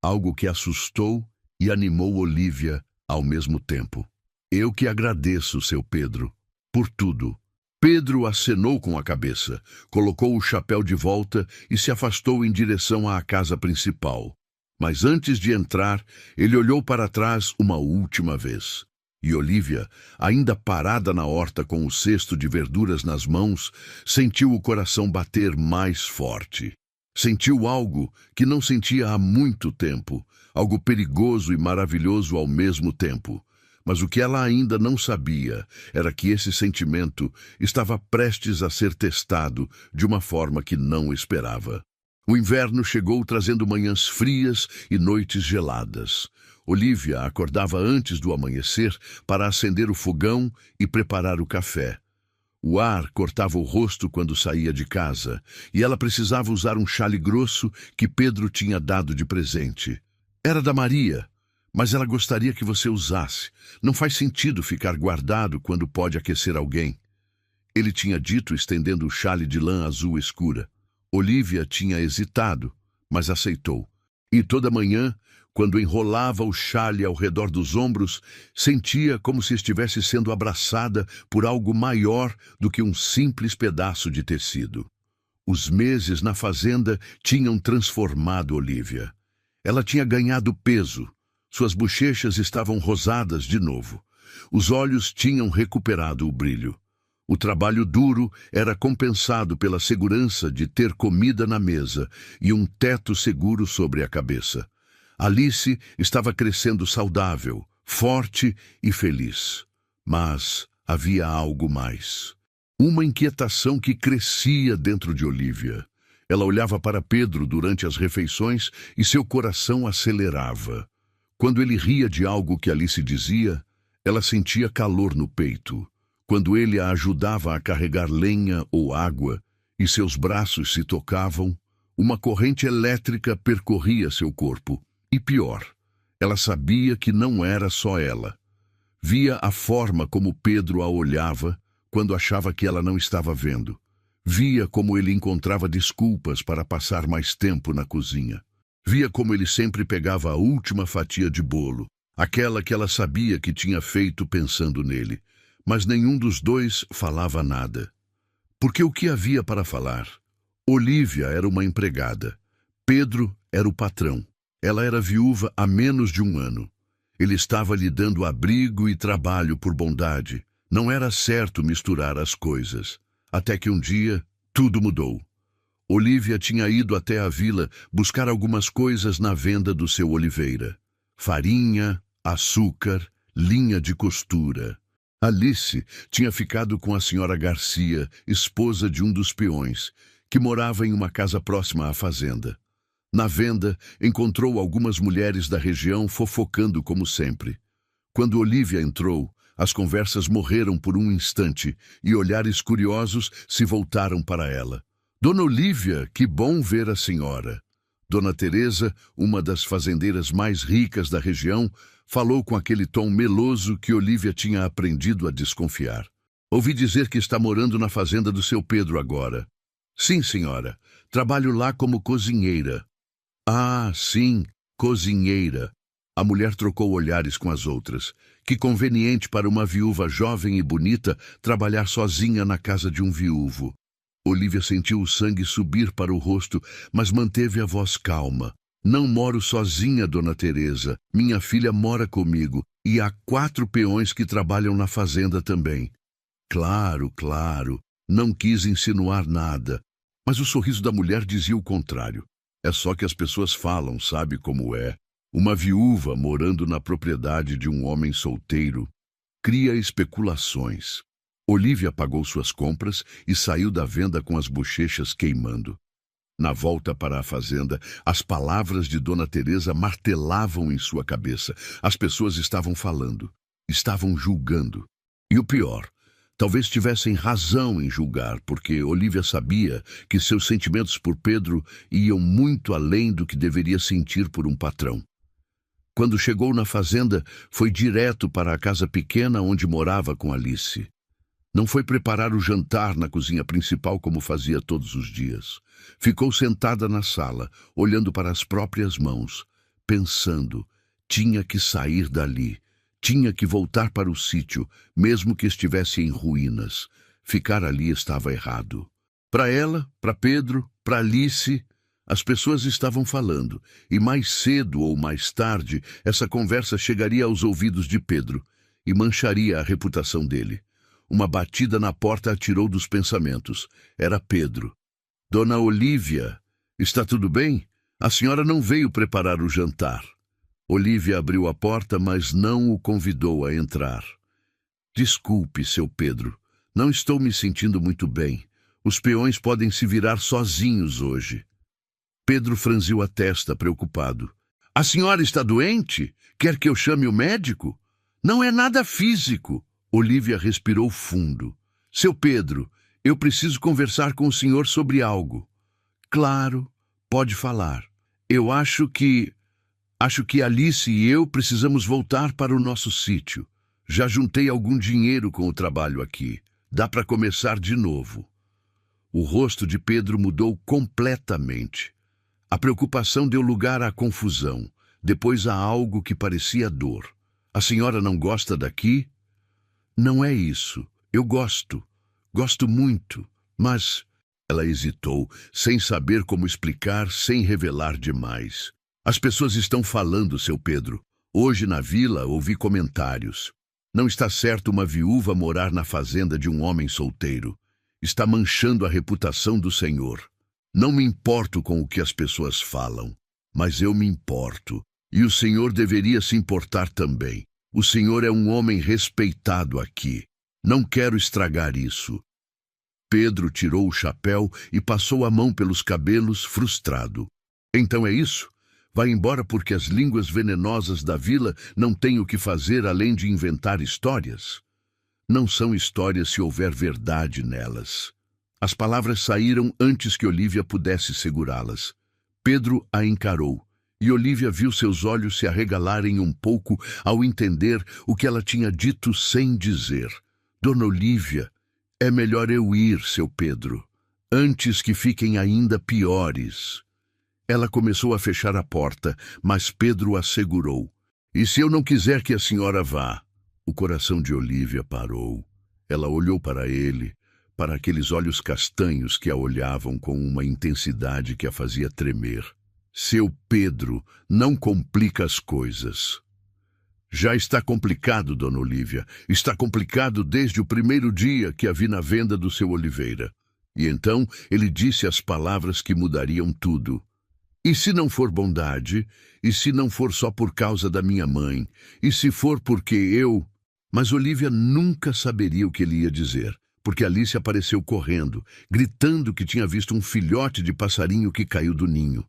Algo que assustou e animou Olívia ao mesmo tempo. Eu que agradeço, seu Pedro, por tudo. Pedro acenou com a cabeça, colocou o chapéu de volta e se afastou em direção à casa principal. Mas antes de entrar, ele olhou para trás uma última vez. E Olívia, ainda parada na horta com o cesto de verduras nas mãos, sentiu o coração bater mais forte. Sentiu algo que não sentia há muito tempo, algo perigoso e maravilhoso ao mesmo tempo. Mas o que ela ainda não sabia era que esse sentimento estava prestes a ser testado de uma forma que não esperava. O inverno chegou trazendo manhãs frias e noites geladas. Olivia acordava antes do amanhecer para acender o fogão e preparar o café. O ar cortava o rosto quando saía de casa, e ela precisava usar um xale grosso que Pedro tinha dado de presente. Era da Maria, mas ela gostaria que você usasse. Não faz sentido ficar guardado quando pode aquecer alguém. Ele tinha dito, estendendo o xale de lã azul escura. Olivia tinha hesitado, mas aceitou. E toda manhã, quando enrolava o xale ao redor dos ombros, sentia como se estivesse sendo abraçada por algo maior do que um simples pedaço de tecido. Os meses na fazenda tinham transformado Olivia. Ela tinha ganhado peso. Suas bochechas estavam rosadas de novo. Os olhos tinham recuperado o brilho. O trabalho duro era compensado pela segurança de ter comida na mesa e um teto seguro sobre a cabeça. Alice estava crescendo saudável, forte e feliz. Mas havia algo mais. Uma inquietação que crescia dentro de Olivia. Ela olhava para Pedro durante as refeições e seu coração acelerava. Quando ele ria de algo que Alice dizia, ela sentia calor no peito. Quando ele a ajudava a carregar lenha ou água e seus braços se tocavam, uma corrente elétrica percorria seu corpo. E pior, ela sabia que não era só ela. Via a forma como Pedro a olhava quando achava que ela não estava vendo. Via como ele encontrava desculpas para passar mais tempo na cozinha. Via como ele sempre pegava a última fatia de bolo, aquela que ela sabia que tinha feito pensando nele. Mas nenhum dos dois falava nada. Porque o que havia para falar? Olivia era uma empregada. Pedro era o patrão. Ela era viúva há menos de um ano. Ele estava lhe dando abrigo e trabalho por bondade. Não era certo misturar as coisas. Até que um dia, tudo mudou. Olivia tinha ido até a vila buscar algumas coisas na venda do seu oliveira. Farinha, açúcar, linha de costura. Alice tinha ficado com a senhora Garcia, esposa de um dos peões, que morava em uma casa próxima à fazenda. Na venda, encontrou algumas mulheres da região fofocando como sempre. Quando Olivia entrou, as conversas morreram por um instante e olhares curiosos se voltaram para ela. Dona Olivia, que bom ver a senhora. Dona Teresa, uma das fazendeiras mais ricas da região, falou com aquele tom meloso que Olivia tinha aprendido a desconfiar. Ouvi dizer que está morando na fazenda do seu Pedro agora. Sim, senhora. Trabalho lá como cozinheira. Ah, sim, cozinheira. A mulher trocou olhares com as outras. Que conveniente para uma viúva jovem e bonita trabalhar sozinha na casa de um viúvo. Olivia sentiu o sangue subir para o rosto, mas manteve a voz calma. Não moro sozinha, Dona Teresa. Minha filha mora comigo, e há 4 peões que trabalham na fazenda também. Claro, claro. Não quis insinuar nada. Mas o sorriso da mulher dizia o contrário. É só que as pessoas falam, sabe como é. Uma viúva morando na propriedade de um homem solteiro cria especulações. Olivia pagou suas compras e saiu da venda com as bochechas queimando. Na volta para a fazenda, as palavras de Dona Teresa martelavam em sua cabeça. As pessoas estavam falando, estavam julgando. E o pior, talvez tivessem razão em julgar, porque Olivia sabia que seus sentimentos por Pedro iam muito além do que deveria sentir por um patrão. Quando chegou na fazenda, foi direto para a casa pequena onde morava com Alice. Não foi preparar o jantar na cozinha principal como fazia todos os dias. Ficou sentada na sala, olhando para as próprias mãos, pensando, tinha que sair dali, tinha que voltar para o sítio, mesmo que estivesse em ruínas. Ficar ali estava errado. Para ela, para Pedro, para Alice, as pessoas estavam falando, e mais cedo ou mais tarde, essa conversa chegaria aos ouvidos de Pedro e mancharia a reputação dele. Uma batida na porta a tirou dos pensamentos. Era Pedro. Dona Olivia, está tudo bem? A senhora não veio preparar o jantar. Olívia abriu a porta, mas não o convidou a entrar. Desculpe, seu Pedro. Não estou me sentindo muito bem. Os peões podem se virar sozinhos hoje. Pedro franziu a testa, preocupado. A senhora está doente? Quer que eu chame o médico? Não é nada físico. Olívia respirou fundo. Seu Pedro, eu preciso conversar com o senhor sobre algo. Claro, pode falar. Eu acho que Alice e eu precisamos voltar para o nosso sítio. Já juntei algum dinheiro com o trabalho aqui. Dá para começar de novo. O rosto de Pedro mudou completamente. A preocupação deu lugar à confusão, depois a algo que parecia dor. A senhora não gosta daqui? Não é isso. Eu gosto. Gosto muito. Mas... Ela hesitou, sem saber como explicar, sem revelar demais. As pessoas estão falando, seu Pedro. Hoje na vila ouvi comentários. Não está certo uma viúva morar na fazenda de um homem solteiro. Está manchando a reputação do senhor. Não me importo com o que as pessoas falam, mas eu me importo. E o senhor deveria se importar também. O senhor é um homem respeitado aqui. Não quero estragar isso. Pedro tirou o chapéu e passou a mão pelos cabelos, frustrado. Então é isso? Vai embora porque as línguas venenosas da vila não têm o que fazer além de inventar histórias? Não são histórias se houver verdade nelas. As palavras saíram antes que Olívia pudesse segurá-las. Pedro a encarou, e Olívia viu seus olhos se arregalarem um pouco ao entender o que ela tinha dito sem dizer. Dona Olívia, é melhor eu ir, seu Pedro, antes que fiquem ainda piores. Ela começou a fechar a porta, mas Pedro a segurou. E se eu não quiser que a senhora vá? O coração de Olívia parou. Ela olhou para ele, para aqueles olhos castanhos que a olhavam com uma intensidade que a fazia tremer. Seu Pedro, não complica as coisas. Já está complicado, dona Olívia. Está complicado desde o primeiro dia que a vi na venda do seu Oliveira. E então ele disse as palavras que mudariam tudo. E se não for bondade? E se não for só por causa da minha mãe? E se for porque eu... Mas Olívia nunca saberia o que ele ia dizer, porque Alice apareceu correndo, gritando que tinha visto um filhote de passarinho que caiu do ninho.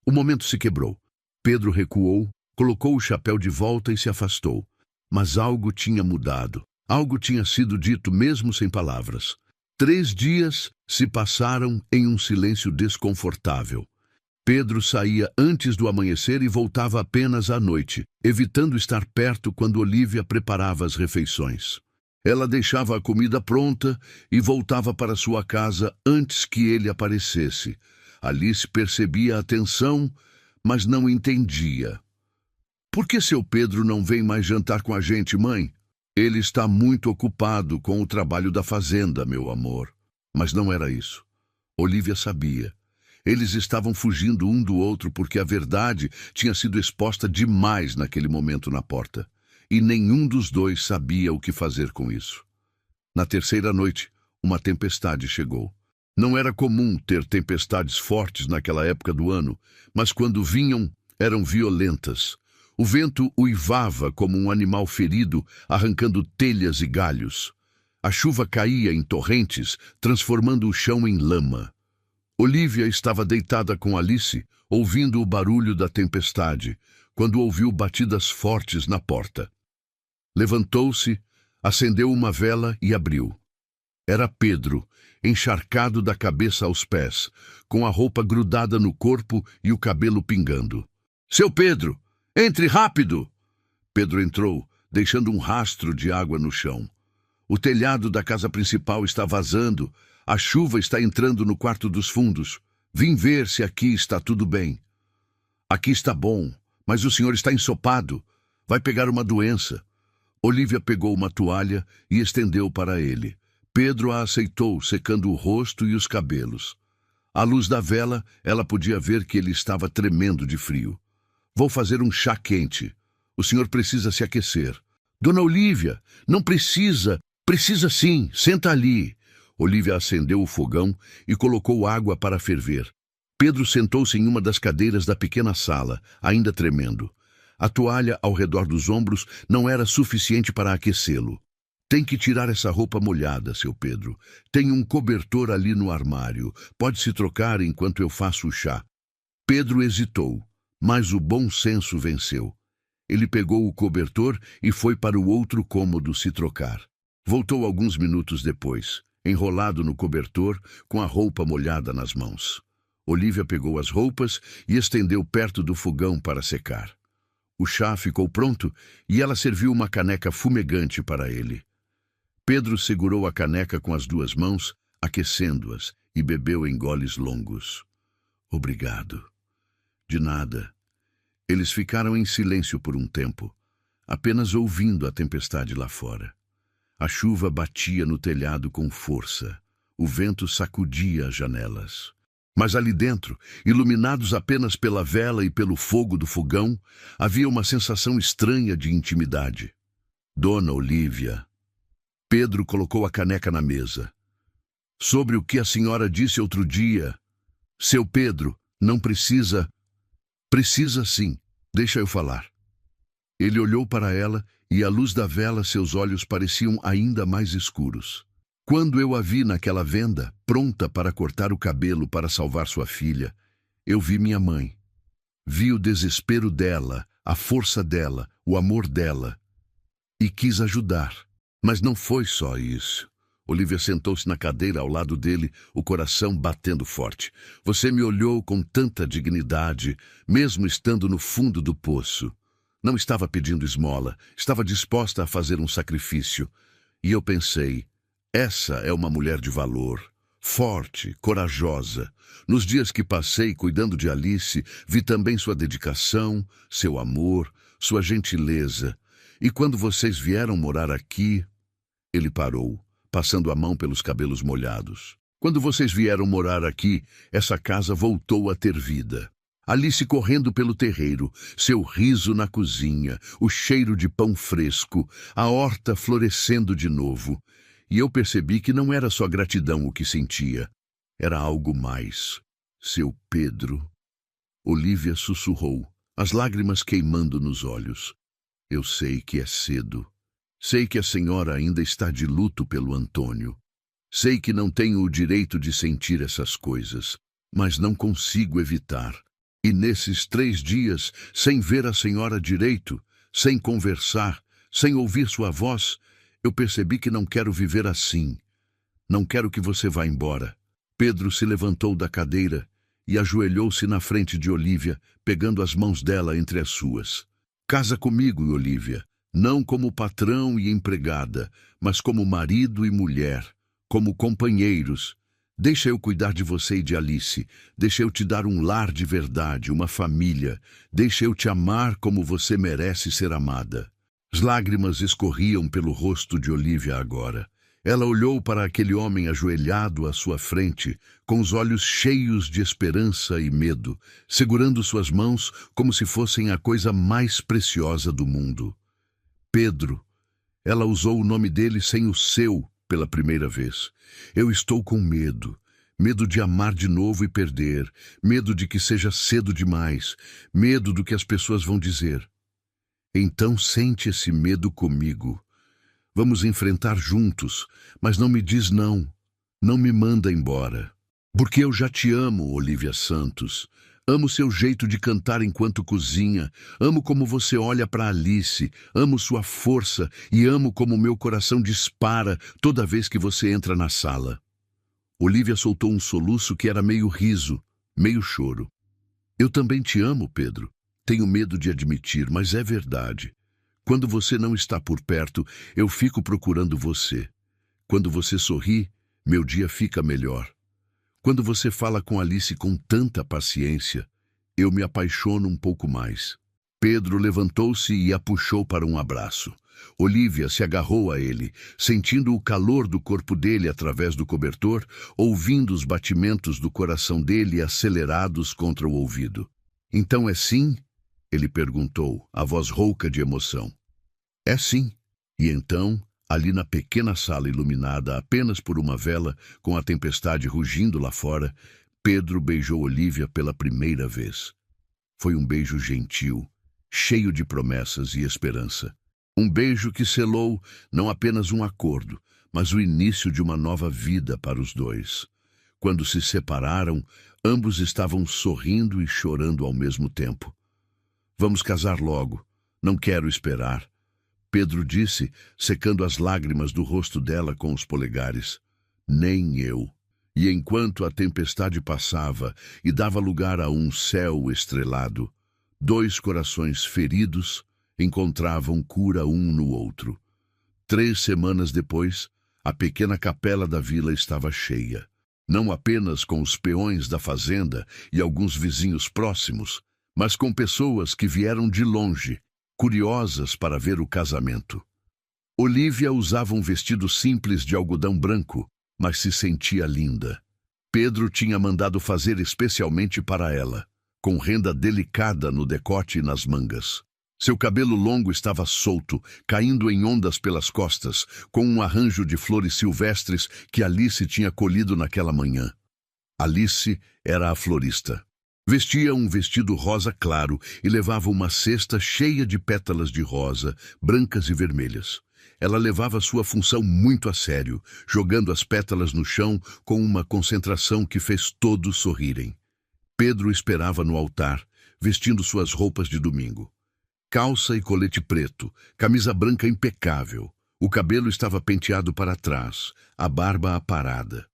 O momento se quebrou. Pedro recuou, colocou o chapéu de volta e se afastou. Mas algo tinha mudado. Algo tinha sido dito mesmo sem palavras. 3 dias se passaram em um silêncio desconfortável. Pedro saía antes do amanhecer e voltava apenas à noite, evitando estar perto quando Olívia preparava as refeições. Ela deixava a comida pronta e voltava para sua casa antes que ele aparecesse. Alice percebia a tensão, mas não entendia. Por que seu Pedro não vem mais jantar com a gente, mãe? Ele está muito ocupado com o trabalho da fazenda, meu amor. Mas não era isso. Olívia sabia. Eles estavam fugindo um do outro porque a verdade tinha sido exposta demais naquele momento na porta. E nenhum dos dois sabia o que fazer com isso. Na terceira noite, uma tempestade chegou. Não era comum ter tempestades fortes naquela época do ano, mas quando vinham, eram violentas. O vento uivava como um animal ferido, arrancando telhas e galhos. A chuva caía em torrentes, transformando o chão em lama. Olívia estava deitada com Alice, ouvindo o barulho da tempestade, quando ouviu batidas fortes na porta. Levantou-se, acendeu uma vela e abriu. Era Pedro, encharcado da cabeça aos pés, com a roupa grudada no corpo e o cabelo pingando. — Seu Pedro, entre rápido! Pedro entrou, deixando um rastro de água no chão. O telhado da casa principal está vazando. A chuva está entrando no quarto dos fundos. Vim ver se aqui está tudo bem. Aqui está bom, mas o senhor está ensopado. Vai pegar uma doença. Olívia pegou uma toalha e estendeu para ele. Pedro a aceitou, secando o rosto e os cabelos. À luz da vela, ela podia ver que ele estava tremendo de frio. Vou fazer um chá quente. O senhor precisa se aquecer. Dona Olívia, não precisa. Precisa sim, senta ali. Olívia acendeu o fogão e colocou água para ferver. Pedro sentou-se em uma das cadeiras da pequena sala, ainda tremendo. A toalha ao redor dos ombros não era suficiente para aquecê-lo. Tem que tirar essa roupa molhada, seu Pedro. Tem um cobertor ali no armário. Pode se trocar enquanto eu faço o chá. Pedro hesitou, mas o bom senso venceu. Ele pegou o cobertor e foi para o outro cômodo se trocar. Voltou alguns minutos depois, enrolado no cobertor, com a roupa molhada nas mãos. Olívia pegou as roupas e estendeu perto do fogão para secar. O chá ficou pronto e ela serviu uma caneca fumegante para ele. Pedro segurou a caneca com as duas mãos, aquecendo-as, e bebeu em goles longos. Obrigado. De nada. Eles ficaram em silêncio por um tempo, apenas ouvindo a tempestade lá fora. A chuva batia no telhado com força. O vento sacudia as janelas. Mas ali dentro, iluminados apenas pela vela e pelo fogo do fogão, havia uma sensação estranha de intimidade. Dona Olívia. Pedro colocou a caneca na mesa. Sobre o que a senhora disse outro dia. Seu Pedro, não precisa... Precisa sim, deixa eu falar. Ele olhou para ela e à luz da vela seus olhos pareciam ainda mais escuros. Quando eu a vi naquela venda, pronta para cortar o cabelo para salvar sua filha, eu vi minha mãe. Vi o desespero dela, a força dela, o amor dela. E quis ajudar. Mas não foi só isso. Olívia sentou-se na cadeira ao lado dele, o coração batendo forte. Você me olhou com tanta dignidade, mesmo estando no fundo do poço. Não estava pedindo esmola, estava disposta a fazer um sacrifício. E eu pensei, essa é uma mulher de valor, forte, corajosa. Nos dias que passei cuidando de Alice, vi também sua dedicação, seu amor, sua gentileza. E quando vocês vieram morar aqui... Ele parou, passando a mão pelos cabelos molhados. Quando vocês vieram morar aqui, essa casa voltou a ter vida. Alice correndo pelo terreiro, seu riso na cozinha, o cheiro de pão fresco, a horta florescendo de novo. E eu percebi que não era só gratidão o que sentia. Era algo mais. Seu Pedro. Olívia sussurrou, as lágrimas queimando nos olhos. Eu sei que é cedo. Sei que a senhora ainda está de luto pelo Antônio. Sei que não tenho o direito de sentir essas coisas, mas não consigo evitar. E nesses 3 dias, sem ver a senhora direito, sem conversar, sem ouvir sua voz, eu percebi que não quero viver assim. Não quero que você vá embora. Pedro se levantou da cadeira e ajoelhou-se na frente de Olívia, pegando as mãos dela entre as suas. Casa comigo, Olívia. Não como patrão e empregada, mas como marido e mulher, como companheiros. Deixa eu cuidar de você e de Alice. Deixa eu te dar um lar de verdade, uma família. Deixa eu te amar como você merece ser amada. As lágrimas escorriam pelo rosto de Olívia agora. Ela olhou para aquele homem ajoelhado à sua frente, com os olhos cheios de esperança e medo, segurando suas mãos como se fossem a coisa mais preciosa do mundo. Pedro. Ela usou o nome dele sem o seu pela primeira vez. Eu estou com medo. Medo de amar de novo e perder. Medo de que seja cedo demais. Medo do que as pessoas vão dizer. Então sente esse medo comigo. Vamos enfrentar juntos, mas não me diz não. Não me manda embora. Porque eu já te amo, Olívia Santos. Amo seu jeito de cantar enquanto cozinha, amo como você olha para Alice, amo sua força e amo como meu coração dispara toda vez que você entra na sala. Olívia soltou um soluço que era meio riso, meio choro. Eu também te amo, Pedro. Tenho medo de admitir, mas é verdade. Quando você não está por perto, eu fico procurando você. Quando você sorri, meu dia fica melhor. Quando você fala com Alice com tanta paciência, eu me apaixono um pouco mais. Pedro levantou-se e a puxou para um abraço. Olívia se agarrou a ele, sentindo o calor do corpo dele através do cobertor, ouvindo os batimentos do coração dele acelerados contra o ouvido. Então é sim? Ele perguntou, a voz rouca de emoção. É sim. E então... Ali na pequena sala iluminada apenas por uma vela, com a tempestade rugindo lá fora, Pedro beijou Olívia pela primeira vez. Foi um beijo gentil, cheio de promessas e esperança. Um beijo que selou não apenas um acordo, mas o início de uma nova vida para os dois. Quando se separaram, ambos estavam sorrindo e chorando ao mesmo tempo. Vamos casar logo, não quero esperar, Pedro disse, secando as lágrimas do rosto dela com os polegares. Nem eu. E enquanto a tempestade passava e dava lugar a um céu estrelado, dois corações feridos encontravam cura um no outro. 3 semanas depois, a pequena capela da vila estava cheia. Não apenas com os peões da fazenda e alguns vizinhos próximos, mas com pessoas que vieram de longe, curiosas para ver o casamento. Olívia usava um vestido simples de algodão branco, mas se sentia linda. Pedro tinha mandado fazer especialmente para ela, com renda delicada no decote e nas mangas. Seu cabelo longo estava solto, caindo em ondas pelas costas, com um arranjo de flores silvestres que Alice tinha colhido naquela manhã. Alice era a florista. Vestia um vestido rosa claro e levava uma cesta cheia de pétalas de rosa, brancas e vermelhas. Ela levava sua função muito a sério, jogando as pétalas no chão com uma concentração que fez todos sorrirem. Pedro esperava no altar, vestindo suas roupas de domingo. Calça e colete preto, camisa branca impecável. O cabelo estava penteado para trás, a barba aparada.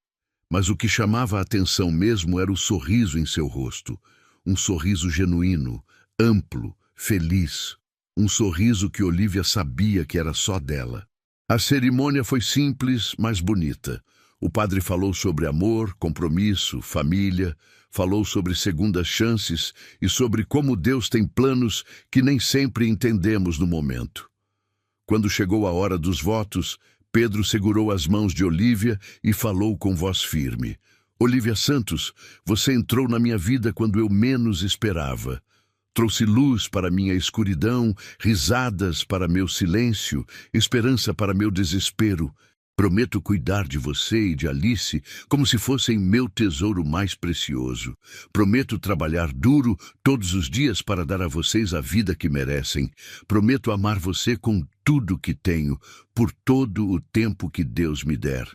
Mas o que chamava a atenção mesmo era o sorriso em seu rosto. Um sorriso genuíno, amplo, feliz. Um sorriso que Olívia sabia que era só dela. A cerimônia foi simples, mas bonita. O padre falou sobre amor, compromisso, família, falou sobre segundas chances e sobre como Deus tem planos que nem sempre entendemos no momento. Quando chegou a hora dos votos, Pedro segurou as mãos de Olívia e falou com voz firme. Olívia Santos, você entrou na minha vida quando eu menos esperava. Trouxe luz para minha escuridão, risadas para meu silêncio, esperança para meu desespero. Prometo cuidar de você e de Alice como se fossem meu tesouro mais precioso. Prometo trabalhar duro todos os dias para dar a vocês a vida que merecem. Prometo amar você com tudo que tenho, por todo o tempo que Deus me der.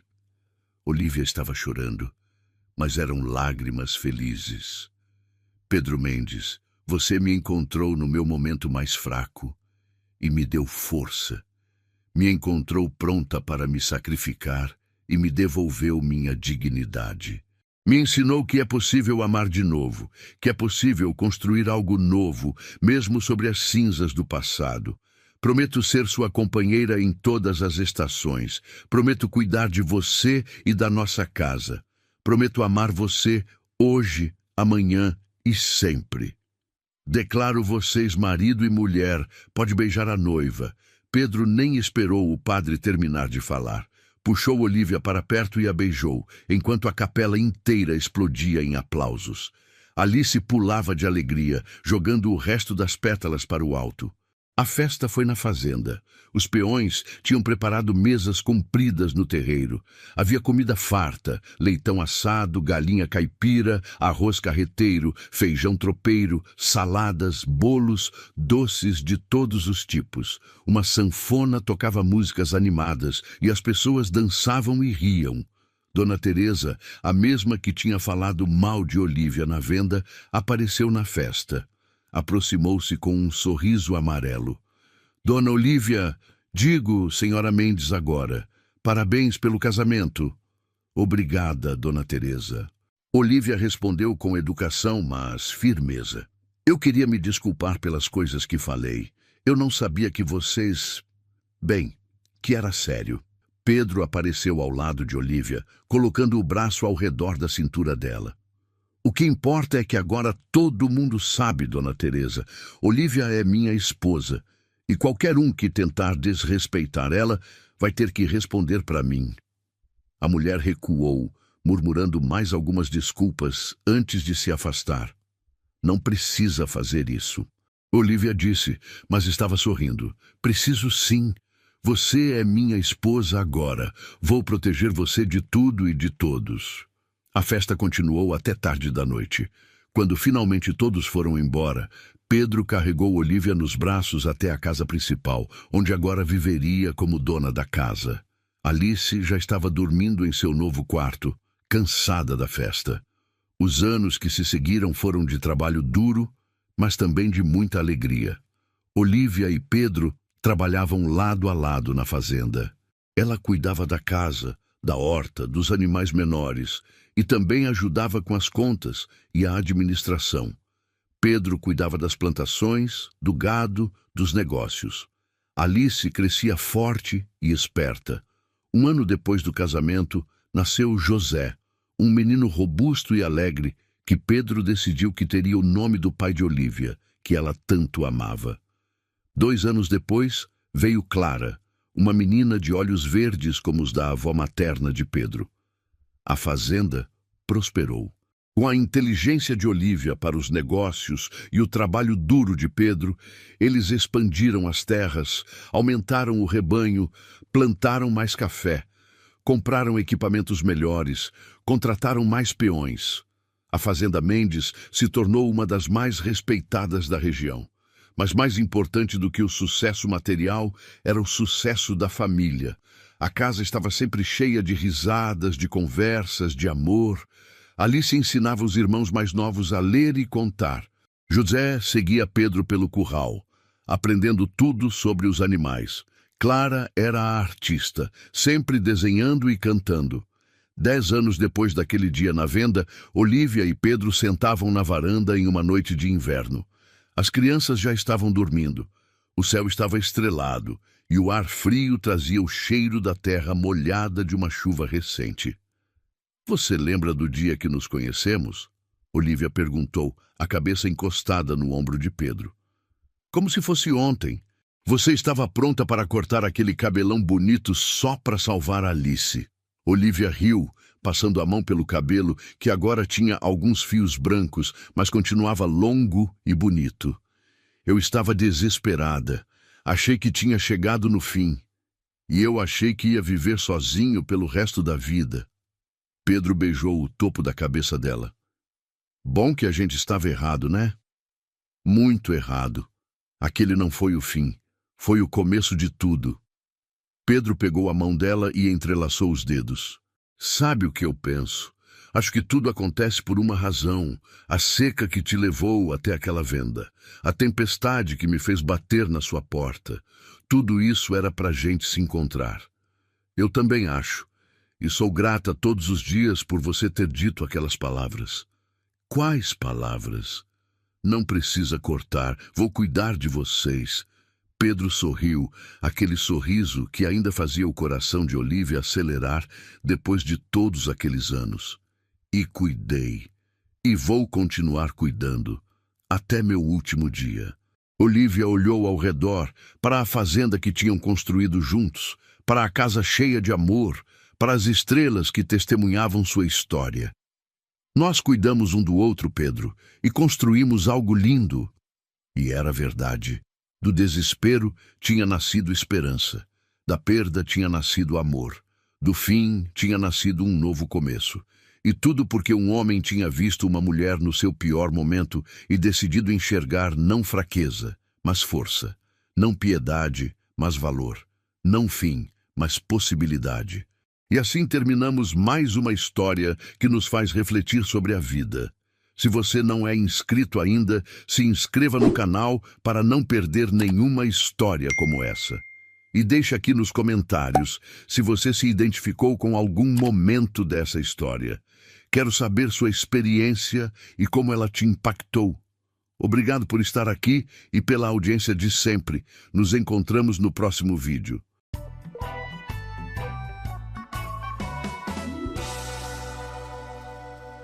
Olívia estava chorando, mas eram lágrimas felizes. Pedro Mendes, você me encontrou no meu momento mais fraco e me deu força. Me encontrou pronta para me sacrificar e me devolveu minha dignidade. Me ensinou que é possível amar de novo, que é possível construir algo novo, mesmo sobre as cinzas do passado. Prometo ser sua companheira em todas as estações. Prometo cuidar de você e da nossa casa. Prometo amar você hoje, amanhã e sempre. Declaro vocês marido e mulher. Pode beijar a noiva. Pedro nem esperou o padre terminar de falar. Puxou Olívia para perto e a beijou, enquanto a capela inteira explodia em aplausos. Alice pulava de alegria, jogando o resto das pétalas para o alto. A festa foi na fazenda. Os peões tinham preparado mesas compridas no terreiro. Havia comida farta, leitão assado, galinha caipira, arroz carreteiro, feijão tropeiro, saladas, bolos, doces de todos os tipos. Uma sanfona tocava músicas animadas e as pessoas dançavam e riam. Dona Teresa, a mesma que tinha falado mal de Olívia na venda, apareceu na festa. Aproximou-se com um sorriso amarelo. Dona Olívia, digo, senhora Mendes agora, parabéns pelo casamento. Obrigada, Dona Teresa. Olívia respondeu com educação, mas firmeza. Eu queria me desculpar pelas coisas que falei. Eu não sabia que vocês... Bem, que era sério. Pedro apareceu ao lado de Olívia, colocando o braço ao redor da cintura dela. O que importa é que agora todo mundo sabe, Dona Teresa. Olívia é minha esposa, e qualquer um que tentar desrespeitar ela vai ter que responder para mim. A mulher recuou, murmurando mais algumas desculpas antes de se afastar. Não precisa fazer isso. Olívia disse, mas estava sorrindo. Preciso sim. Você é minha esposa agora. Vou proteger você de tudo e de todos. A festa continuou até tarde da noite. Quando finalmente todos foram embora, Pedro carregou Olívia nos braços até a casa principal, onde agora viveria como dona da casa. Alice já estava dormindo em seu novo quarto, cansada da festa. Os anos que se seguiram foram de trabalho duro, mas também de muita alegria. Olívia e Pedro trabalhavam lado a lado na fazenda. Ela cuidava da casa, da horta, dos animais menores e também ajudava com as contas e a administração. Pedro cuidava das plantações, do gado, dos negócios. Alice crescia forte e esperta. Um ano depois do casamento, nasceu José, um menino robusto e alegre que Pedro decidiu que teria o nome do pai de Olívia, que ela tanto amava. 2 anos depois, veio Clara, uma menina de olhos verdes como os da avó materna de Pedro. A fazenda prosperou. Com a inteligência de Olívia para os negócios e o trabalho duro de Pedro, eles expandiram as terras, aumentaram o rebanho, plantaram mais café, compraram equipamentos melhores, contrataram mais peões. A Fazenda Mendes se tornou uma das mais respeitadas da região. Mas mais importante do que o sucesso material era o sucesso da família. A casa estava sempre cheia de risadas, de conversas, de amor. Alice ensinava os irmãos mais novos a ler e contar. José seguia Pedro pelo curral, aprendendo tudo sobre os animais. Clara era a artista, sempre desenhando e cantando. 10 anos depois daquele dia na venda, Olívia e Pedro sentavam na varanda em uma noite de inverno. As crianças já estavam dormindo. O céu estava estrelado e o ar frio trazia o cheiro da terra molhada de uma chuva recente. "Você lembra do dia que nos conhecemos?" Olívia perguntou, a cabeça encostada no ombro de Pedro. "Como se fosse ontem. Você estava pronta para cortar aquele cabelão bonito só para salvar Alice." Olívia riu, passando a mão pelo cabelo, que agora tinha alguns fios brancos, mas continuava longo e bonito. "Eu estava desesperada. Achei que tinha chegado no fim. E eu achei que ia viver sozinho pelo resto da vida." Pedro beijou o topo da cabeça dela. "Bom que a gente estava errado, né?" "Muito errado. Aquele não foi o fim. Foi o começo de tudo." Pedro pegou a mão dela e entrelaçou os dedos. "Sabe o que eu penso? Acho que tudo acontece por uma razão. A seca que te levou até aquela venda. A tempestade que me fez bater na sua porta. Tudo isso era pra gente se encontrar." "Eu também acho. E sou grata todos os dias por você ter dito aquelas palavras." "Quais palavras?" "Não precisa cortar. Vou cuidar de vocês." Pedro sorriu, aquele sorriso que ainda fazia o coração de Olívia acelerar depois de todos aqueles anos. "E cuidei. E vou continuar cuidando. Até meu último dia." Olívia olhou ao redor, para a fazenda que tinham construído juntos, para a casa cheia de amor, para as estrelas que testemunhavam sua história. "Nós cuidamos um do outro, Pedro, e construímos algo lindo." E era verdade. Do desespero tinha nascido esperança. Da perda tinha nascido amor. Do fim tinha nascido um novo começo. E tudo porque um homem tinha visto uma mulher no seu pior momento e decidido enxergar não fraqueza, mas força. Não piedade, mas valor. Não fim, mas possibilidade. E assim terminamos mais uma história que nos faz refletir sobre a vida. Se você não é inscrito ainda, se inscreva no canal para não perder nenhuma história como essa. E deixe aqui nos comentários se você se identificou com algum momento dessa história. Quero saber sua experiência e como ela te impactou. Obrigado por estar aqui e pela audiência de sempre. Nos encontramos no próximo vídeo.